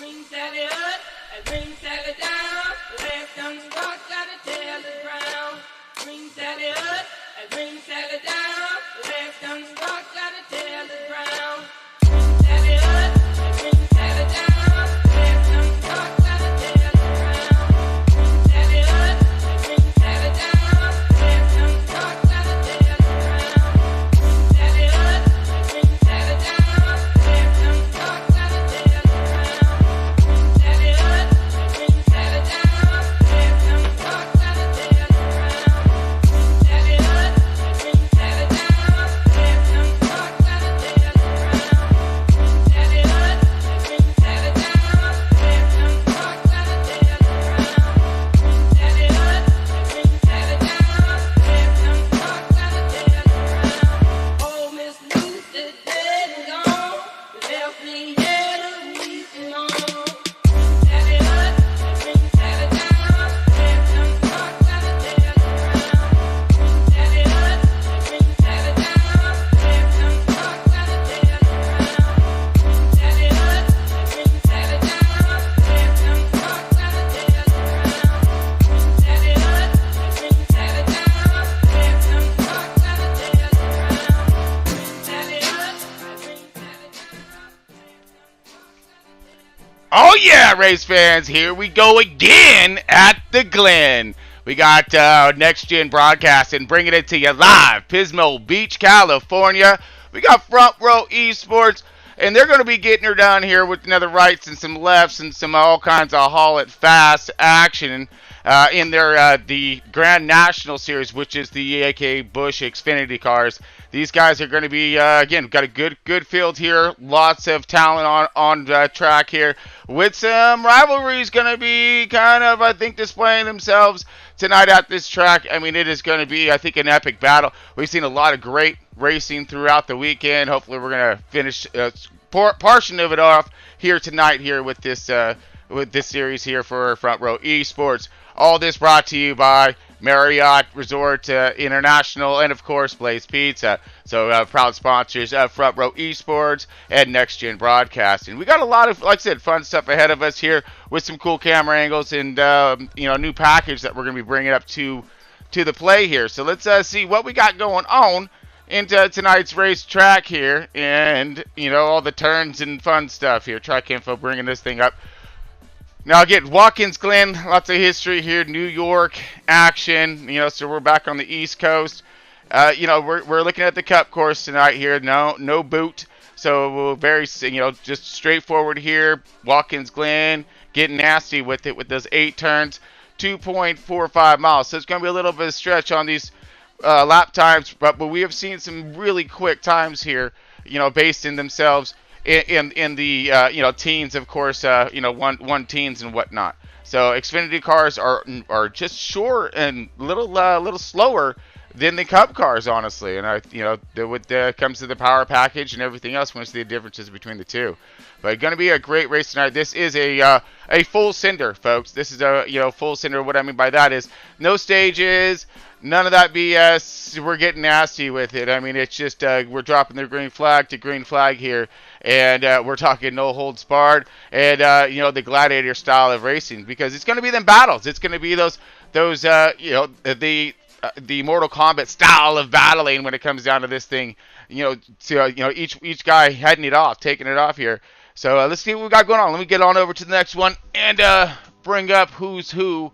Green Sally up and Green Sally down. Left unstruck, gotta tell the ground. Green Sally up and Green Sally down. Left unstruck, gotta tell the ground. Green Sally up and Green Sally down. Left unstruck, gotta tell the ground. Green Sally up and Green Sally down. Left unstruck, gotta tell the ground. Green Sally up and Green Sally down. Left unstruck, gotta tell the ground. Green Sally up and Green Sally down. Left unstruck, gotta tell the ground. Green Sally up and Green Sally down. Left unstruck, gotta tell the ground. Green Sally up and Green Sally down. Left unstruck, gotta tell the ground. Green Sally up and Green Sally down. Left unstruck, gotta tell the ground. Oh, Miss Lucy dead and gone. Left me here to weep alone. Green Sally up and Green Sally down. Left unstruck, gotta tell the ground. Green Sally up and Green Sally down. Left unstruck, gotta tell the ground. Green Sally up and Green Sally down. Left unstruck, gotta tell the ground. Green Sally up and Green Sally down. Left unstruck, gotta tell the ground. Green Sally up and Green Sally Oh yeah, race fans, here we go again at the Glen. We got Next Gen Broadcasting bringing it to you live, Pismo Beach, California. We got Front Row Esports, and they're going to be getting her down here with another rights and some lefts and some all kinds of haul it fast action in their the Grand National Series, which is the AK Busch Xfinity cars. These guys are going to be again, got a good field here, lots of talent on track here, with some rivalries going to be kind of, I think, displaying themselves tonight at this track. I mean, it is going to be, I think, an epic battle. We've seen a lot of great racing throughout the weekend. Hopefully we're going to finish portion of it off here tonight here with this series here for Front Row Esports. All this brought to you by Marriott Resort International and, of course, Blaze Pizza. So proud sponsors of Front Row Esports and Next Gen Broadcasting. We got a lot of, like I said, fun stuff ahead of us here with some cool camera angles and new package that we're going to be bringing up to the play here. So let's see what we got going on into tonight's race track here, and all the turns and fun stuff here. Track info bringing this thing up. Now again, Watkins, Glen, lots of history here. New York action, so we're back on the East Coast. We're looking at the Cup course tonight here. No boot, so very just straightforward here. Watkins, Glen, getting nasty with it with those 8 turns, 2.45 miles. So it's going to be a little bit of stretch on these lap times, but we have seen some really quick times here, based in themselves in the teens, of course, one teens and whatnot. So Xfinity cars are just short and little slower than the Cup cars, honestly. And when it comes to the power package and everything else, we see the differences between the two. But going to be a great race tonight. This is a full cinder, folks. This is a full cinder. What I mean by that is no stages, none of that BS. We're getting nasty with it. I mean, it's just we're dropping the green flag to green flag here, and we're talking no holds barred and the gladiator style of racing, because it's going to be them battles. It's going to be those the Mortal Kombat style of battling when it comes down to this thing. Each guy heading it off, taking it off here. So let's see what we got going on. Let me get on over to the next one and bring up who's who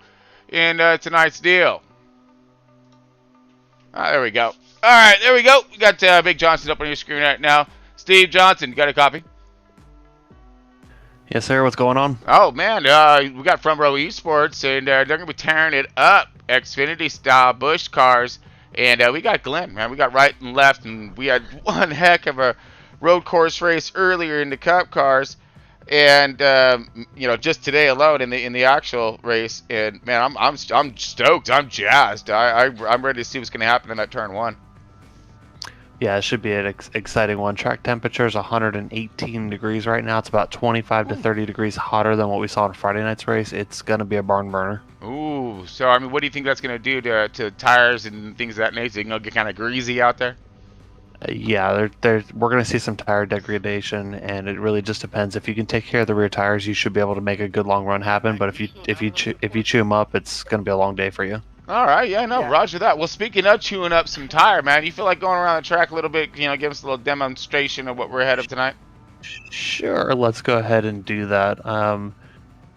in tonight's deal. There we go. All right, there we go. We got Big Johnson up on your screen right now. Steve Johnson, you got a copy? Yes, sir. What's going on? Oh, man. We got Front Row Esports, and they're going to be tearing it up. Xfinity-style Busch cars. And we got Glen, man. We got right and left, and we had one heck of a road course race earlier in the Cup cars. And, just today alone in the actual race. And, man, I'm stoked. I'm jazzed. I'm ready to see what's going to happen in that turn 1. Yeah, it should be an exciting one. Track temperature is 118 degrees right now. It's about 25 to 30 degrees hotter than what we saw in Friday night's race. It's going to be a barn burner. Ooh, so, I mean, what do you think that's going to do to tires and things of that nature? It's going to get kind of greasy out there? Yeah, we're going to see some tire degradation, and it really just depends. If you can take care of the rear tires, you should be able to make a good long run happen. But if you chew them up, it's going to be a long day for you. All right, yeah, no, roger that. Well, speaking of chewing up some tire, man, you feel like going around the track a little bit, give us a little demonstration of what we're ahead of tonight? Sure, let's go ahead and do that.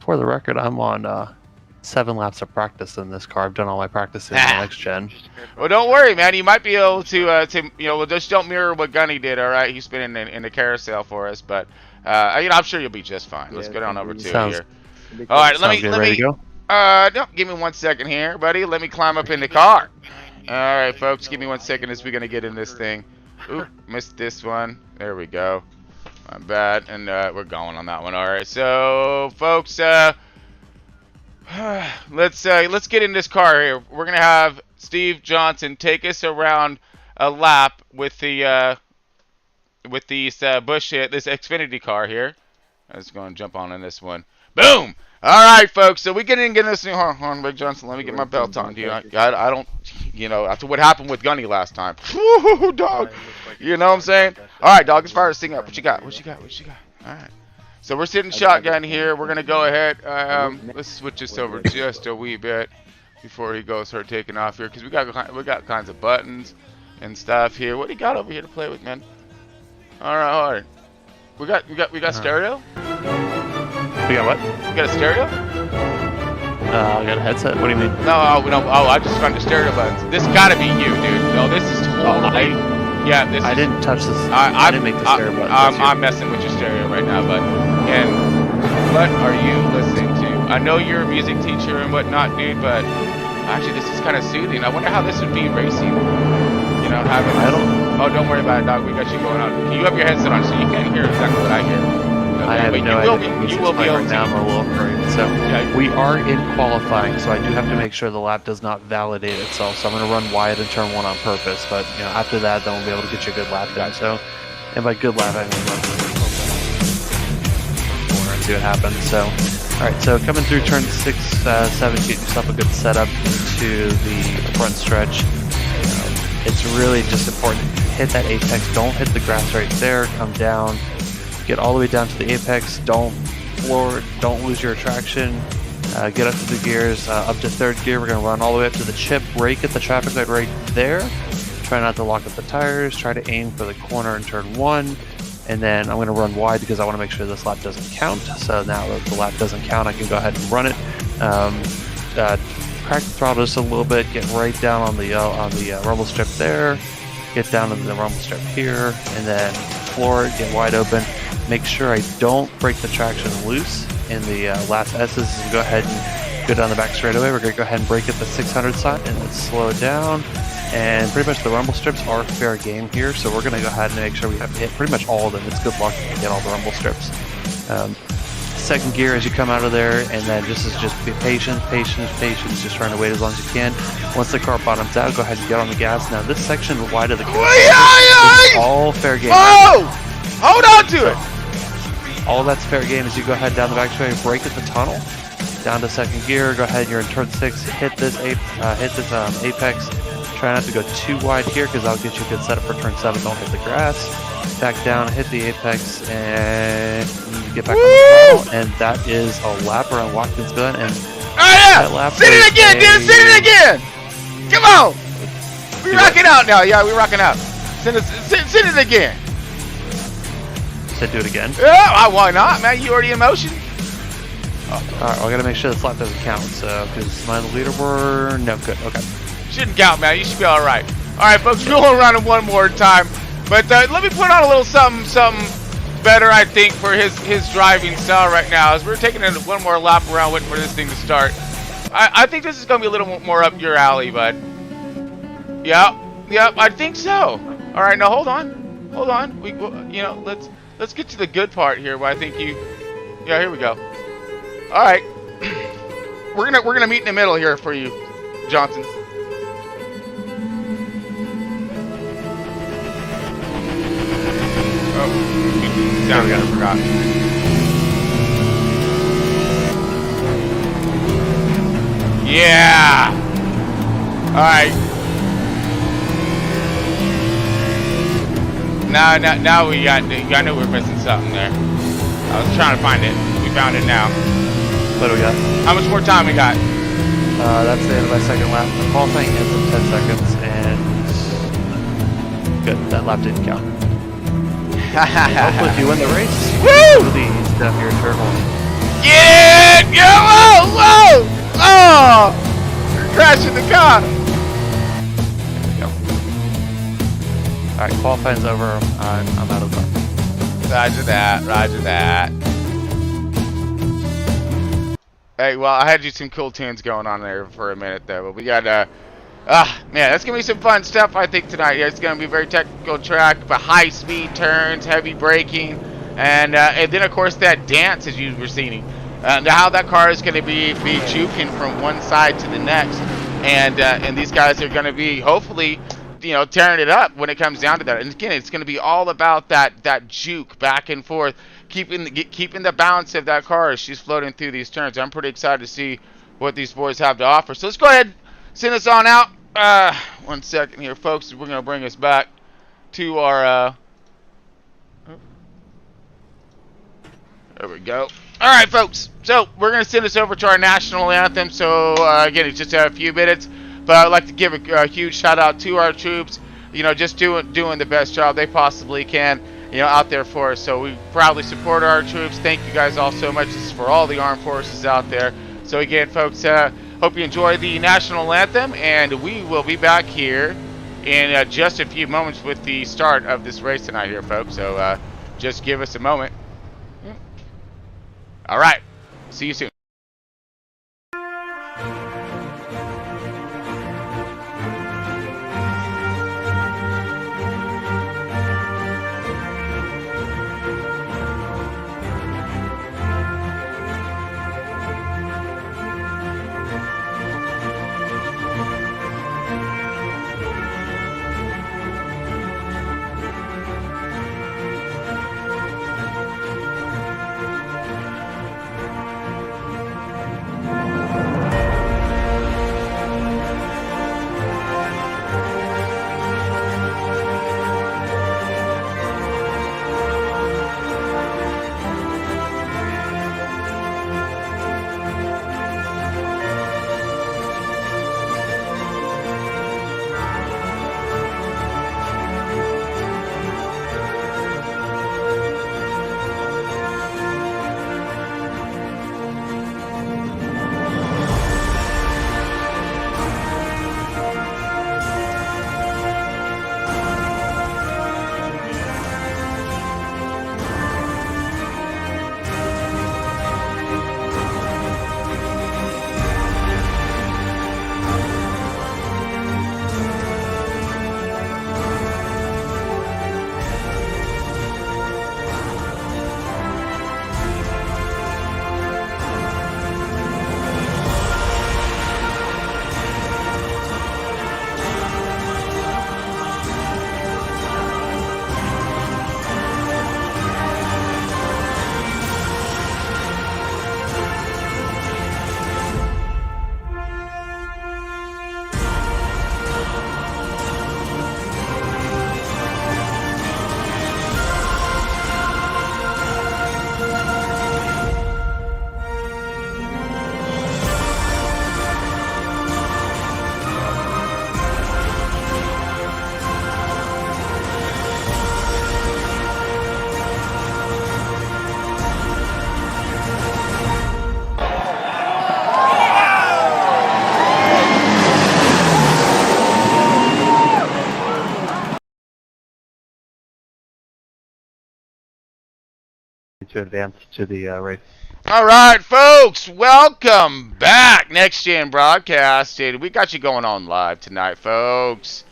For the record, I'm on 7 laps of practice in this car. I've done all my practice in the next gen. Well, don't worry, man. You might be able to just don't mirror what Gunny did, all right? He's been in the carousel for us, but, I'm sure you'll be just fine. Let's go down over to here. All right, let me go. No, give me 1 second here, buddy. Let me climb up in the car. All right, folks, give me 1 second as we're going to get in this thing. Oop, missed this one. There we go. My bad. And we're going on that one. All right, so, folks, let's get in this car here. We're going to have Steve Johnson take us around a lap with the this Xfinity car here. Let's go and jump on in this one. Boom! All right, folks. So we get in this thing. Hold on, Big Johnson. Let me get my belt on. I don't, after what happened with Gunny last time. Woo, dog. You know what I'm saying? All right, dog. Let's fire this thing up. What you got? What you got? All right. So we're sitting shotgun here. We're gonna go ahead. Let's switch this over just a wee bit before he goes start taking off here, because we got kinds of buttons and stuff here. What do you got over here to play with, man? All right. We got stereo. We got what? We got a stereo? I got a headset. What do you mean? No, we don't. Oh, I just found the stereo buttons. This gotta be you, dude. No, this is totally. I didn't touch this. I didn't make the stereo buttons. I'm messing with your stereo right now, but what are you listening to? I know you're a music teacher and whatnot, dude, but actually this is kind of soothing. I wonder how this would be racing. Having. Oh, don't worry about it, dog. We got you going on. Can you have your headset on so you can hear exactly what I hear? I have no idea. You will be able to. Now I'm a little afraid. So we are in qualifying, so I do have to make sure the lap does not validate itself. So I'm going to run wide in turn 1 on purpose. But after that, then we'll be able to get you a good lap done. So, and by good lap, I mean run corner and see what happens. So, all right. So coming through turn 6, 7, get yourself a good setup into the front stretch. It's really just important to hit that apex. Don't hit the grass right there. Come down. Get all the way down to the apex. Don't floor it. Don't lose your traction. Get up to the gears. Up to 3rd gear. We're going to run all the way up to the chip. Brake at the traffic light right there. Try not to lock up the tires. Try to aim for the corner in turn 1. And then I'm going to run wide because I want to make sure this lap doesn't count. So now that the lap doesn't count, I can go ahead and run it. Crack the throttle just a little bit, get right down on the rumble strip there, get down to the rumble strip here, and then floor it, get wide open. Make sure I don't break the traction loose in the last S's, and go ahead and go down the back straightaway. We're going to go ahead and brake at the 600 side, and then slow it down. And pretty much the rumble strips are fair game here, so we're going to go ahead and make sure we have hit pretty much all of them. It's good luck if you get all the rumble strips. 2nd gear as you come out of there, and then just be patient, just trying to wait as long as you can. Once the car bottoms out, go ahead and get on the gas. Now this section wide of the car is all fair game. Oh! Hold on to it! All that's fair game as you go ahead down the back straight, brake at the tunnel, down to 2nd gear, go ahead, you're in turn 6, hit this apex. Try not to go too wide here because that'll get you a good setup for turn 7, don't hit the grass. Back down, hit the apex, and get back on the throttle, and that is a lap around Watkins, Glen, and Sit it again, dude! Sit it again! Come on! We're rocking out now. Yeah, we're rocking out. Sit it again. Said do it again? Yeah, why not, man? You already in motion. Alright, well, I gotta make sure this lap doesn't count, so, because my leaderboard, no, good, okay. Shouldn't count, man. You should be alright. Alright, folks, we'll go around it one more time. But let me put on a little something better, I think, for his driving style right now. As we're taking one more lap around waiting for this thing to start. I think this is going to be a little more up your alley, bud. Yep, I think so. All right, now hold on. Let's get to the good part here. Where I think yeah, here we go. All right, we're gonna meet in the middle here for you, Johnson. Oh, down again, I forgot. Yeah! Alright. Now we got. I knew we were missing something there. I was trying to find it. We found it now. What do we got? How much more time we got? That's the end of my second lap. The qualifying ends in 10 seconds, and good. That lap didn't count. Hopefully, if you win the race, Woo! really ease down your turbo. Get it! Go! Whoa! Whoa! Oh! You're crashing the car. There we go. All right, qualifying's over. I'm out of the car. Roger that. Roger that. Hey, well, I had you some cool tunes going on there for a minute there, but we got man, that's gonna be some fun stuff I think tonight. Yeah, it's gonna be a very technical track, but high speed turns, heavy braking, and then of course that dance as you were seeing, how that car is gonna be juking from one side to the next, and these guys are gonna be hopefully, you know, tearing it up when it comes down to that. And again, it's gonna be all about that juke back and forth, keeping the balance of that car as she's floating through these turns. I'm pretty excited to see what these boys have to offer. So let's go ahead, send us on out. 1 second here, folks. We're gonna bring us back to our. There we go. All right, folks. So we're gonna send us over to our national anthem. So again, it's just a few minutes, but I'd like to give a huge shout out to our troops. You know, just doing the best job they possibly can, you know, out there for us. So we proudly support our troops. Thank you guys all so much. This is for all the armed forces out there. So again, folks, hope you enjoy the national anthem, and we will be back here in just a few moments with the start of this race tonight here, folks. So just give us a moment. All right. See you soon. To advance to the race. All right, folks, welcome back. Next Gen Broadcasting. We got you going on live tonight, folks.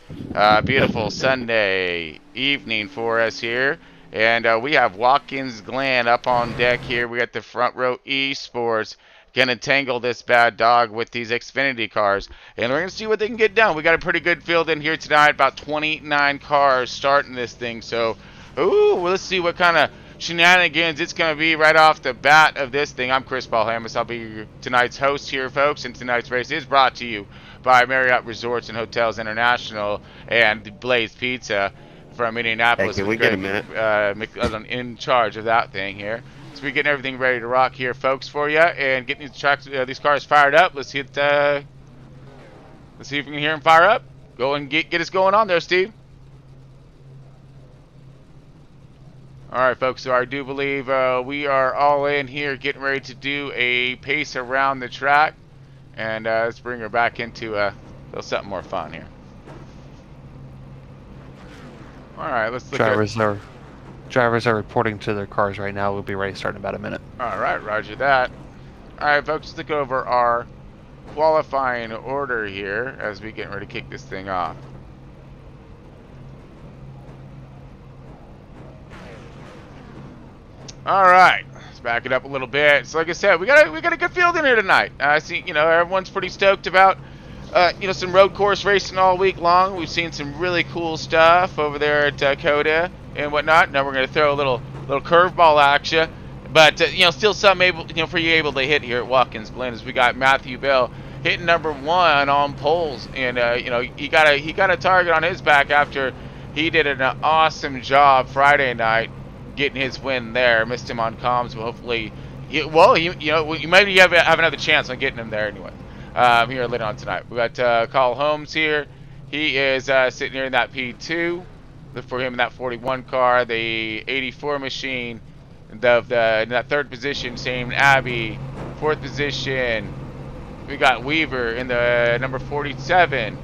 Beautiful Sunday evening for us here. And we have Watkins Glen up on deck here. We got the Front Row Esports gonna tangle this bad dog with these Xfinity cars. And we're gonna see what they can get done. We got a pretty good field in here tonight, about 29 cars starting this thing. So, well, let's see what kind of shenanigans it's going to be right off the bat of this thing. I'm Chris Paul Hammis. I'll be tonight's host here, folks, and tonight's race is brought to you by Marriott Resorts and Hotels International and Blaze Pizza. from Indianapolis. Hey, can we get a minute? In charge of that thing here. So we're getting everything ready to rock here, folks, for you, and getting these cars fired up. Let's see if we can hear them fire up. Go and get us going on there, Steve. All right, folks, so I do believe we are all in here getting ready to do a pace around the track. And let's bring her back into a little something more fun here. All right, let's look Drivers are reporting to their cars right now. We'll be ready to start in about a minute. All right, roger that. All right, folks, let's look over our qualifying order here as we get ready to kick this thing off. All right, let's back it up a little bit. So, like I said, we got a good field in here tonight. I see, everyone's pretty stoked about, some road course racing all week long. We've seen some really cool stuff over there at Dakota and whatnot. Now we're gonna throw a little curveball at you, but still something for you able to hit here at Watkins Glen. As we got Matthew Bell hitting number 1 on poles, and he got a target on his back after he did an awesome job Friday night, getting his win there. Missed him on comms, but hopefully, you maybe have another chance on getting him there anyway. Here later on tonight, we got Carl Holmes here. He is sitting here in that P2. Look for him in that 41 car, the 84 machine. In that 3rd position, same Abby. 4th position, we got Weaver in the number 47.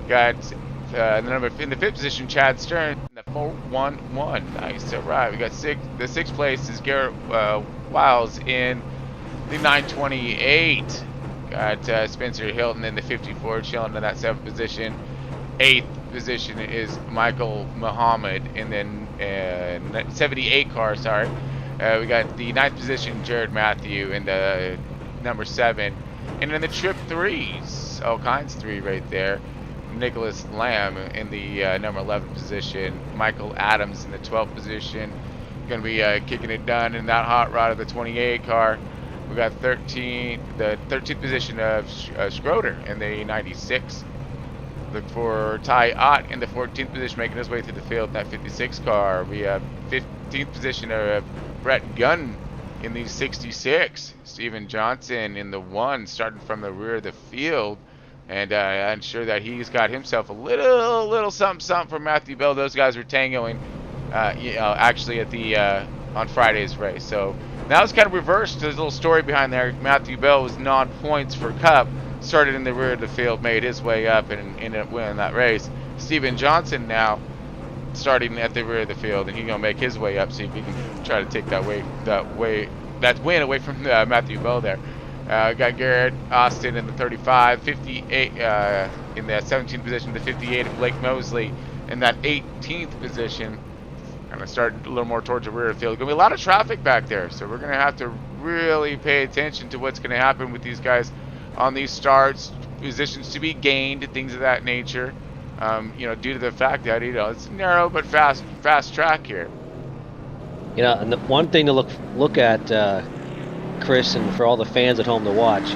Got in the 5th position, Chad Stern in the 411. Nice, all right. We got the 6th place is Garrett Wiles in the 928. Got Spencer Hilton in the 54, chilling in that 7th position. 8th position is Michael Muhammad in the 78 car. Sorry. We got the 9th position, Jared Matthew in the number 7, and in the trip 3s, all kinds of 3 right there. Nicholas Lamb in the number 11 position. Michael Adams in the 12th position. Going to be kicking it done in that hot rod of the 28 car. We got the 13th position of Schroeder in the 96. Look for Ty Ott in the 14th position, making his way through the field in that 56 car. We have 15th position of Brett Gunn in the 66. Steven Johnson in the 1, starting from the rear of the field. And I'm sure that he's got himself a little something from Matthew Bell. Those guys were tangoing, actually at the on Friday's race. So now it's kind of reversed. There's a little story behind there. Matthew Bell was non-points for Cup. Started in the rear of the field, made his way up, and ended up winning that race. Steven Johnson now starting at the rear of the field, and he's gonna make his way up, see if he can try to take that win away from Matthew Bell there. Got Garrett Austin in the 35, 58 in the 17th position, the 58 of Blake Mosley in that 18th position. Kind of start a little more towards the rear of the field. Gonna be a lot of traffic back there, so we're gonna have to really pay attention to what's gonna happen with these guys on these starts, positions to be gained, things of that nature. Due to the fact that it's a narrow but fast track here. And the one thing to look at, Chris, and for all the fans at home to watch,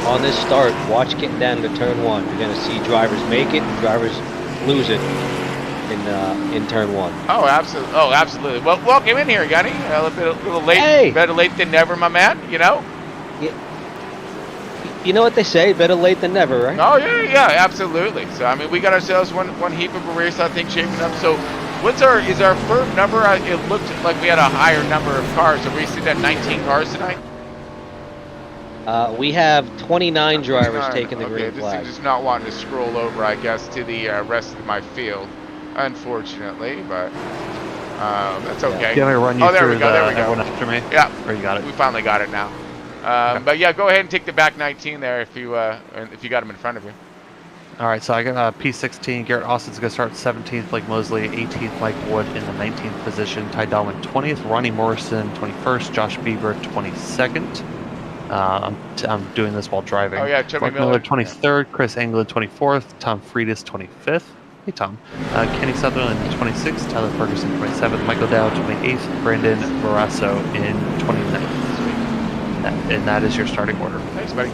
on this start, watch getting down to turn 1. You're going to see drivers make it and drivers lose it in turn 1. Oh, absolutely. Well, welcome in here, Gunny. A little late, hey. Better late than never, my man. You know what they say, better late than never, right? Oh, yeah, absolutely. So, we got ourselves one heap of a race, I think, shaping up. So, is our firm number? It looked like we had a higher number of cars. Are we sitting at 19 cars tonight? We have 29 drivers taking the green flag. This is just not wanting to scroll over, I guess, to the rest of my field, unfortunately, but that's okay. Can I run you there through we go. everyone after me? Yeah. Or you got it? We finally got it now. Okay. But yeah, go ahead and take the back 19 there if you got them in front of you. All right, so I got P16. Garrett Austin's going to start 17th, Blake Mosley 18th, Mike Wood in the 19th position, Ty Dahlman 20th, Ronnie Morrison 21st, Josh Bieber 22nd. I'm doing this while driving. Oh yeah, Chubby Mark Miller 23rd, Chris Anglin 24th, Tom Friedis 25th. Hey Tom. Kenny Sutherland 26th, Tyler Ferguson 27th, Michael Dow 28th, Brandon Barrasso in 29th this week. And that is your starting order. Thanks, buddy.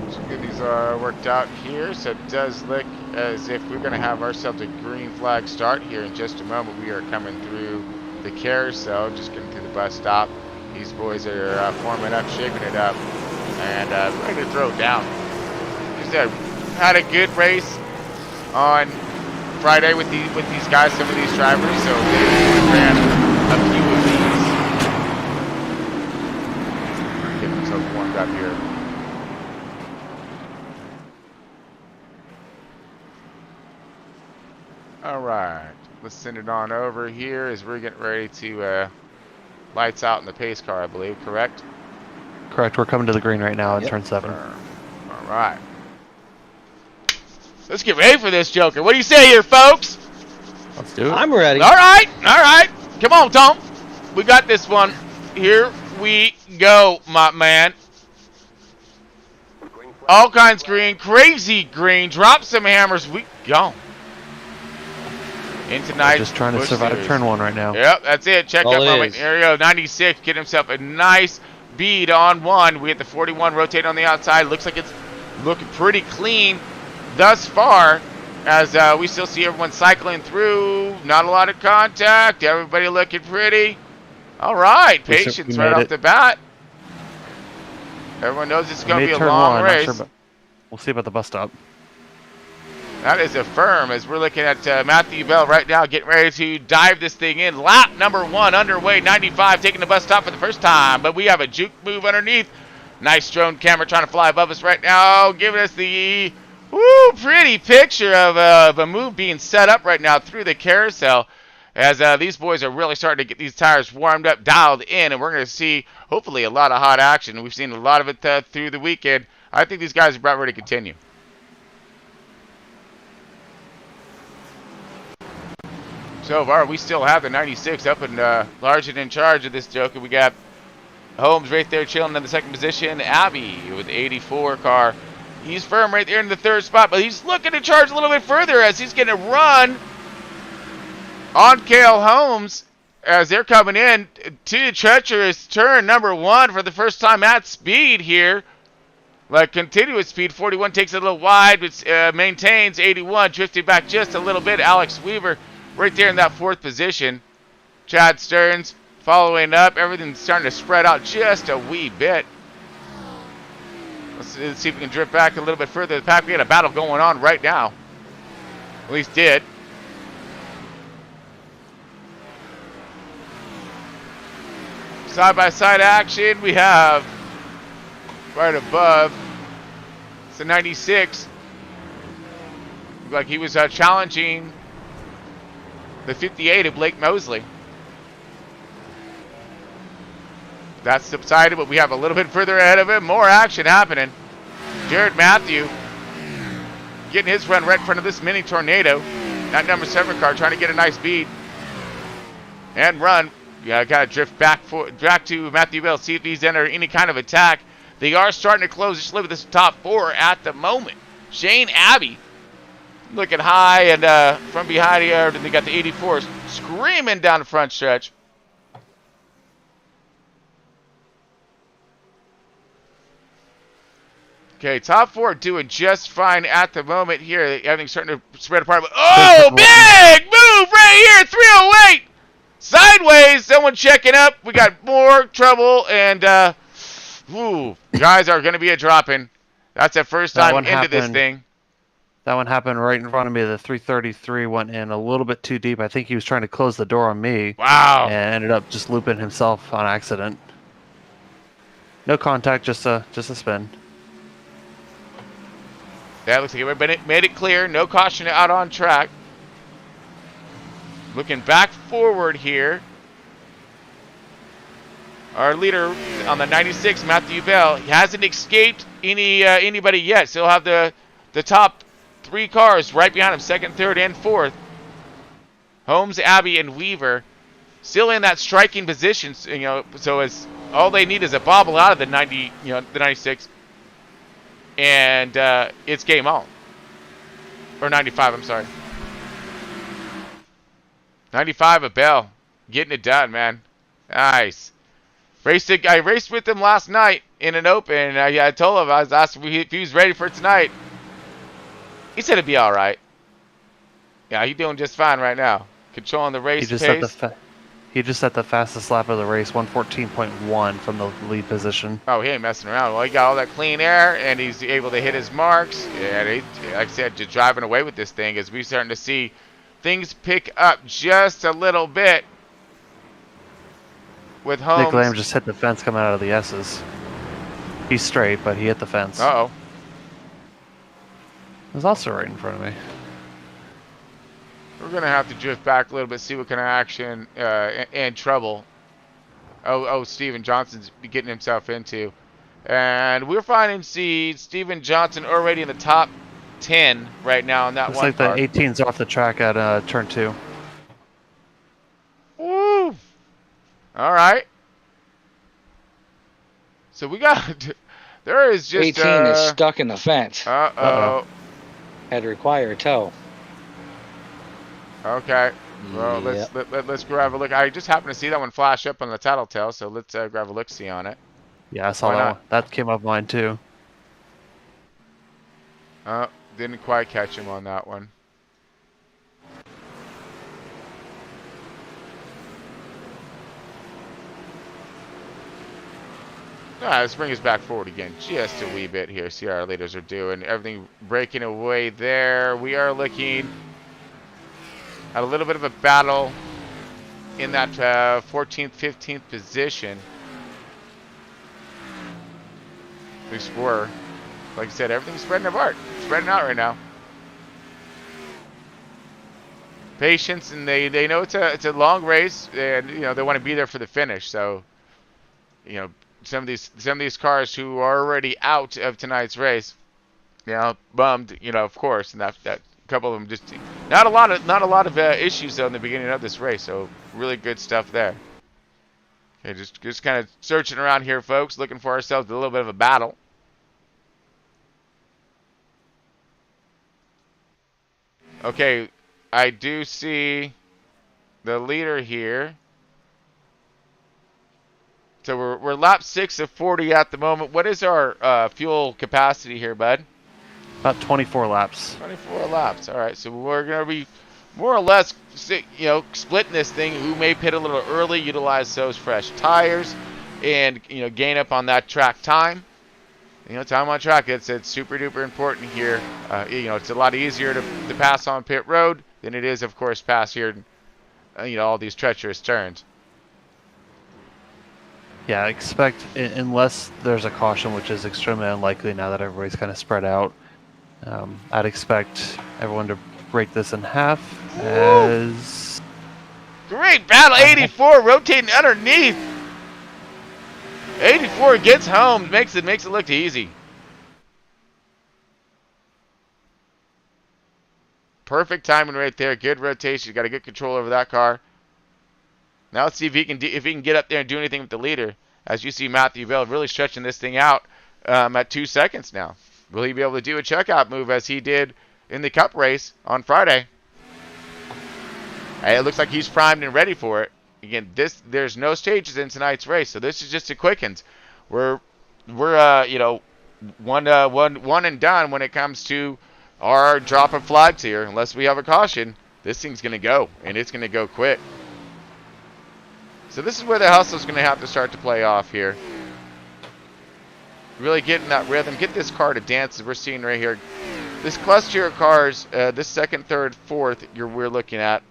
Just get these is worked out here, so it does look as if we're going to have ourselves a green flag start here in just a moment. We are coming through the carousel, just getting through the bus stop. These boys are forming up, shaping it up, and ready to throw it down. Just had a good race on Friday with these guys, some of these drivers, so they ran a few of these. Get themselves warmed up here. All right, let's send it on over here as we're getting ready to lights out in the pace car, I believe, correct? Correct. We're coming to the green right now in turn 7. All right. Let's get ready for this joker. What do you say here, folks? Let's do it. I'm ready. All right. Come on, Tom. We got this one. Here we go, my man. All kinds green, crazy green. Drop some hammers. We go. In tonight's just trying to Busch survive Series. turn 1 right now. Yep, that's it. Check All that it moment. is. There you go. 96. Get himself a nice bead on 1. We hit the 41. Rotate on the outside. Looks like it's looking pretty clean thus far, as we still see everyone cycling through. Not a lot of contact. Everybody looking pretty. All right. Patience right off the bat. Everyone knows it's going to be a turn long 1, race. not sure, we'll see about the bus stop. That is a firm, as we're looking at Matthew Bell right now getting ready to dive this thing in. Lap number 1 underway, 95, taking the bus stop for the first time. But we have a juke move underneath. Nice drone camera trying to fly above us right now, giving us the pretty picture of a move being set up right now through the carousel. As these boys are really starting to get these tires warmed up, dialed in, and we're going to see, hopefully, a lot of hot action. We've seen a lot of it through the weekend. I think these guys are about ready to continue. So far, we still have the 96 up and large and in charge of this joker. We got Holmes right there chilling in the second position. Abbey with the 84 car. He's firm right there in the third spot, but he's looking to charge a little bit further as he's going to run on Cale Holmes as they're coming in to treacherous turn number 1 for the first time at speed here. Like continuous speed, 41 takes it a little wide, but maintains 81, drifting back just a little bit. Alex Weaver right there in that 4th position. Chad Stearns following up. Everything's starting to spread out just a wee bit. Let's see if we can drift back a little bit further. The pack, we got a battle going on right now. At least did. Side-by-side action we have right above. It's a 96. Looked like he was challenging the 58 of Blake Mosley. That's subsided, but we have a little bit further ahead of him. More action happening. Jared Matthew getting his run right in front of this mini tornado. That number 7 car trying to get a nice bead. And run. Yeah, got to drift back to Matthew Bell, see if he's under any kind of attack. They are starting to close just with this top 4 at the moment. Shane Abbey looking high and from behind here. Then they got the 84 screaming down the front stretch. Okay, top 4 doing just fine at the moment here. Everything's starting to spread apart. Oh, big move right here, 308. Sideways, someone checking up. We got more trouble, and guys are going to be a dropping. That's the first time into this thing. That one happened right in front of me. The 333 went in a little bit too deep. I think he was trying to close the door on me. Wow. And ended up just looping himself on accident. No contact, just a spin. That looks like everybody made it clear. No caution out on track. Looking back forward here. Our leader on the 96, Matthew Bell, he hasn't escaped anybody yet. Still have the top 3 cars right behind him, 2nd, 3rd, and 4th. Holmes, Abbey, and Weaver still in that striking position. So as all they need is a bobble out of the 90, the 96. And it's game on. Or 95, I'm sorry. 95 of Bell. Getting it done, man. Nice. I raced with him last night in an open. I told him, I was asking if he was ready for tonight. He said it'd be all right. Yeah, he's doing just fine right now. Controlling the race pace. He just set the fastest lap of the race, 114.1 from the lead position. Oh, he ain't messing around. Well, he got all that clean air, and he's able to hit his marks. And like I said, just driving away with this thing as we're starting to see things pick up just a little bit with Holmes. Nick Lamb just hit the fence coming out of the S's. He's straight, but he hit the fence. Uh-oh. It was also right in front of me. We're going to have to drift back a little bit, see what kind of action and trouble Steven Johnson's getting himself into. And we're finding Steven Johnson already in the top 10 right now in that Looks one like car. the 18's off the track at turn 2. Woo! All right. So we got... There is just... 18 is stuck in the fence. Uh-oh. Had to require a tow. Okay. Well, Yep. let's grab a look. I just happened to see that one flash up on the tattletale, so let's grab a look-see on it. Yeah, I saw Why that not? one. That came up mine too. Didn't quite catch him on that one. Let's bring us back forward again just a wee bit here. See how our leaders are doing. Everything breaking away there. We are looking at a little bit of a battle in that 14th, 15th position. At least we're, like I said, everything's spreading apart. Spreading out right now. Patience, and they know it's a long race, and they want to be there for the finish. So, some of these cars who are already out of tonight's race, bummed, of course, and that a couple of them just not a lot of issues though in the beginning of this race. So really good stuff there. Okay, just kind of searching around here, folks, looking for ourselves a little bit of a battle. Okay, I do see the leader here. So we're lap 6 of 40 at the moment. What is our fuel capacity here, bud? About 24 laps. 24 laps. All right, so we're going to be more or less, splitting this thing. Who may pit a little early, utilize those fresh tires, and gain up on that track time. Time on track, it's super duper important here. It's a lot easier to pass on pit road than it is, of course, pass here. All these treacherous turns. Yeah, I expect, unless there's a caution, which is extremely unlikely now that everybody's kind of spread out, I'd expect everyone to break this in half as... Great battle, 84 rotating underneath. 84 gets home, makes it look easy. Perfect timing right there, good rotation, got a good control over that car. Now let's see if he can get up there and do anything with the leader. As you see, Matthew Bell really stretching this thing out at 2 seconds now. Will he be able to do a checkout move as he did in the Cup race on Friday? Hey, it looks like he's primed and ready for it. Again, there's no stages in tonight's race, so this is just a quickens. We're one and done when it comes to our drop of flags here. Unless we have a caution, this thing's gonna go, and it's gonna go quick. So this is where the hustle's going to have to start to play off here. Really getting that rhythm. Get this car to dance as we're seeing right here. This cluster of cars, this second, third, fourth, we're looking at.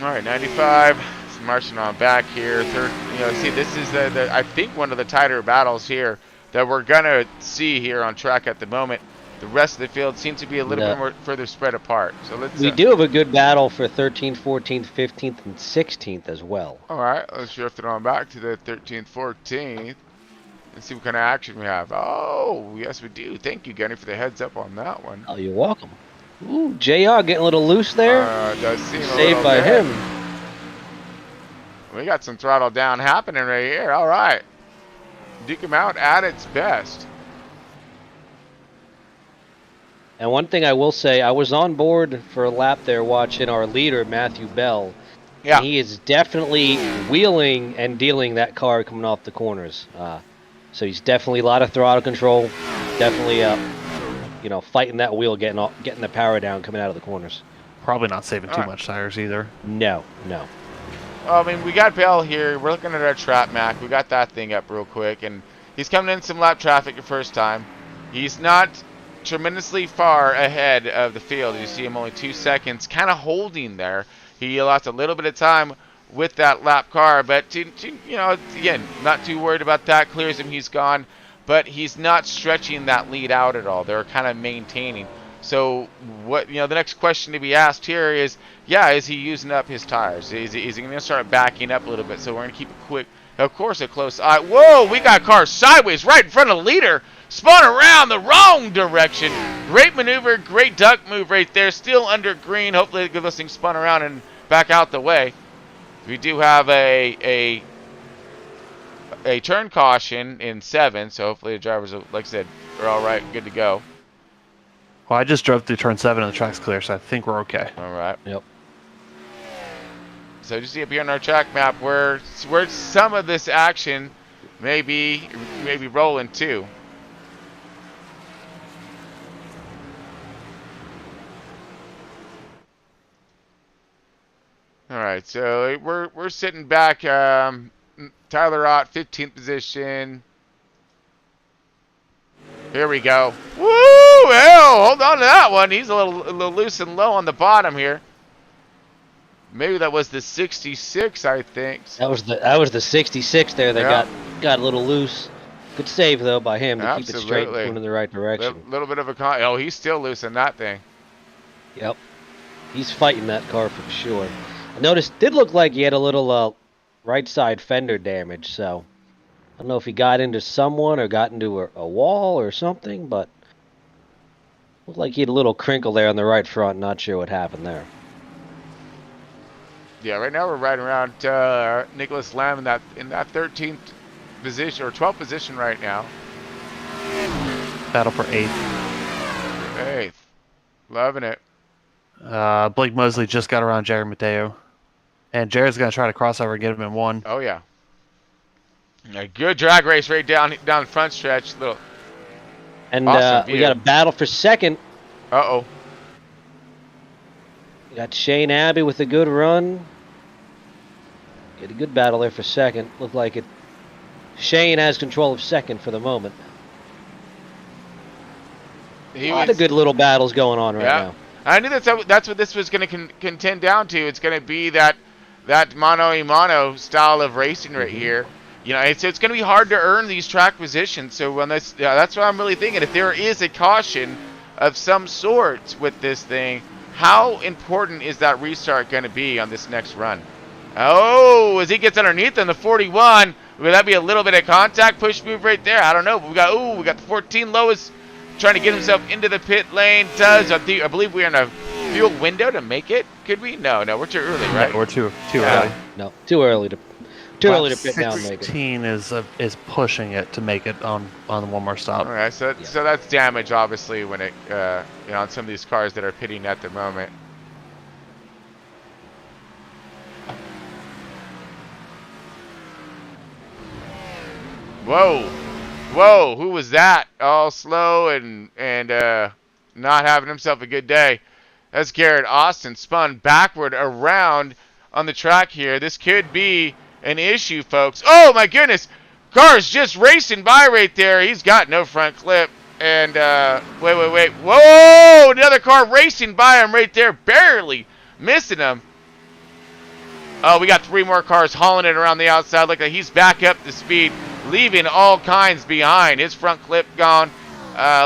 All right, 95. Marching on back here. Third, see, this is I think one of the tighter battles here that we're gonna see here on track at the moment. The rest of the field seems to be a little bit more further spread apart. So let's. We do have a good battle for 13th, 14th, 15th, and 16th as well. All right, let's shift it on back to the 13th, 14th, and see what kind of action we have. Oh, yes, we do. Thank you, Gunny, for the heads up on that one. Oh, you're welcome. Ooh, JR getting a little loose there. Does seem Saved by him. We got some throttle down happening right here. All right. Duke him out at its best. And one thing I will say, I was on board for a lap there watching our leader, Matthew Bell. Yeah. And he is definitely wheeling and dealing that car coming off the corners. So he's definitely a lot of throttle control. Definitely, fighting that wheel, getting the power down coming out of the corners. Probably not saving too much tires either. No. I mean, we got Bell here. We're looking at our trap Mac. We got that thing up real quick. And he's coming in some lap traffic the first time. He's not tremendously far ahead of the field. You see him only 2 seconds, kind of holding there. He lost a little bit of time with that lap car, but again, not too worried about that. Clears him, he's gone, but he's not stretching that lead out at all. They're kind of maintaining. So what the next question to be asked here is, is he using up his tires? Is he going to start backing up a little bit? So we're going to keep it quick. Of course, a close eye. Whoa, we got cars sideways right in front of the leader. Spun around the wrong direction. Great maneuver, great duck move right there. Still under green. Hopefully this thing spun around and back out the way. We do have a turn caution in 7, so hopefully the drivers, like I said, are all right, good to go. Well, I just drove through turn 7 and the track's clear, so I think we're okay. All right. Yep. So just see up here on our track map where some of this action may be rolling too. All right, so we're sitting back. Tyler Ott, 15th position. Here we go. Woo! Hell, hold on to that one. He's a little loose and low on the bottom here. Maybe that was the 66, I think. That was the 66 there that got a little loose. Good save though by him to keep it straight and going in the right direction. Little bit of a he's still loose in that thing. Yep. He's fighting that car for sure. I noticed did look like he had a little right side fender damage, so I don't know if he got into someone or got into a wall or something, but looked like he had a little crinkle there on the right front. Not sure what happened there. Yeah, right now we're riding around Nicholas Lamb in that 13th position or 12th position right now. Battle for 8th. 8th. Loving it. Blake Mosley just got around Jared Mateo. And Jared's going to try to cross over and get him in 1. Oh, yeah. A good drag race right down the front stretch. And awesome we got a battle for 2nd. Uh-oh. We got Shane Abbey with a good run. Get a good battle there for 2nd. Looked like it. Shane has control of 2nd for the moment. A lot of good little battles going on right now. I knew that's what this was going to contend down to. It's going to be that mano a mano style of racing right here. It's going to be hard to earn these track positions. So when that's what I'm really thinking. If there is a caution of some sort with this thing, how important is that restart going to be on this next run? Oh, as he gets underneath in the 41, would that be a little bit of contact push move right there? I don't know. But we got the 14 lowest trying to get himself into the pit lane. I believe we're in a fuel window to make it. Could we? No, we're too early, right? No, we're too early. No, too early to pit down and make it. 16 is pushing it to make it on one more stop. All right, so that's damage obviously when it on some of these cars that are pitting at the moment. Whoa, who was that? All slow and not having himself a good day. That's Garrett Austin, spun backward around on the track here. This could be an issue, folks. Oh my goodness, car's just racing by right there. He's got no front clip. And wait. Whoa, another car racing by him right there, barely missing him. Oh, we got 3 more cars hauling it around the outside. Look like he's back up to speed, leaving all kinds behind. His front clip gone.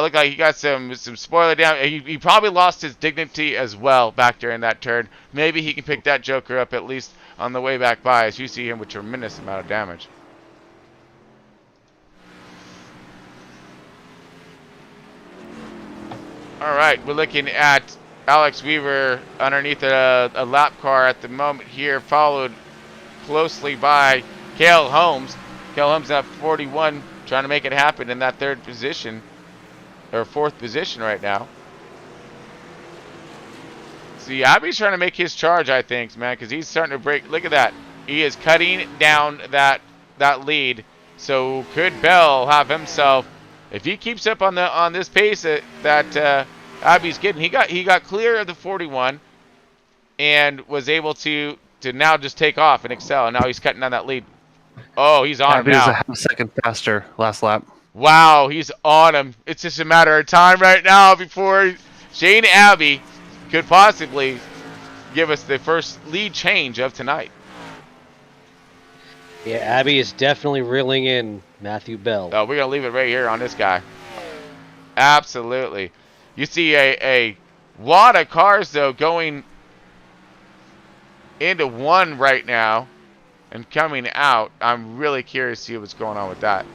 Look like he got some spoiler down. He probably lost his dignity as well back there in that turn. Maybe he can pick that joker up at least on the way back by, as you see him with tremendous amount of damage. All right, we're looking at Alex Weaver underneath a lap car at the moment here, followed closely by Cale Holmes. Cale Holmes at 41, trying to make it happen in that third position, or fourth position right now. See, Abby's trying to make his charge, I think, man, because he's starting to break. Look at that. He is cutting down that lead. So could Bell have himself, if he keeps up on this pace that Abby's getting, he got clear of the 41 and was able to now just take off and excel. And now he's cutting down that lead. Oh, he's on him now. Abby was a half second faster last lap. Wow, he's on him. It's just a matter of time right now before Shane Abbey could possibly give us the first lead change of tonight. Yeah, Abby is definitely reeling in Matthew Bell. Oh, we're going to leave it right here on this guy. Absolutely. You see a lot of cars, though, going into one right now and coming out. I'm really curious to see what's going on with that.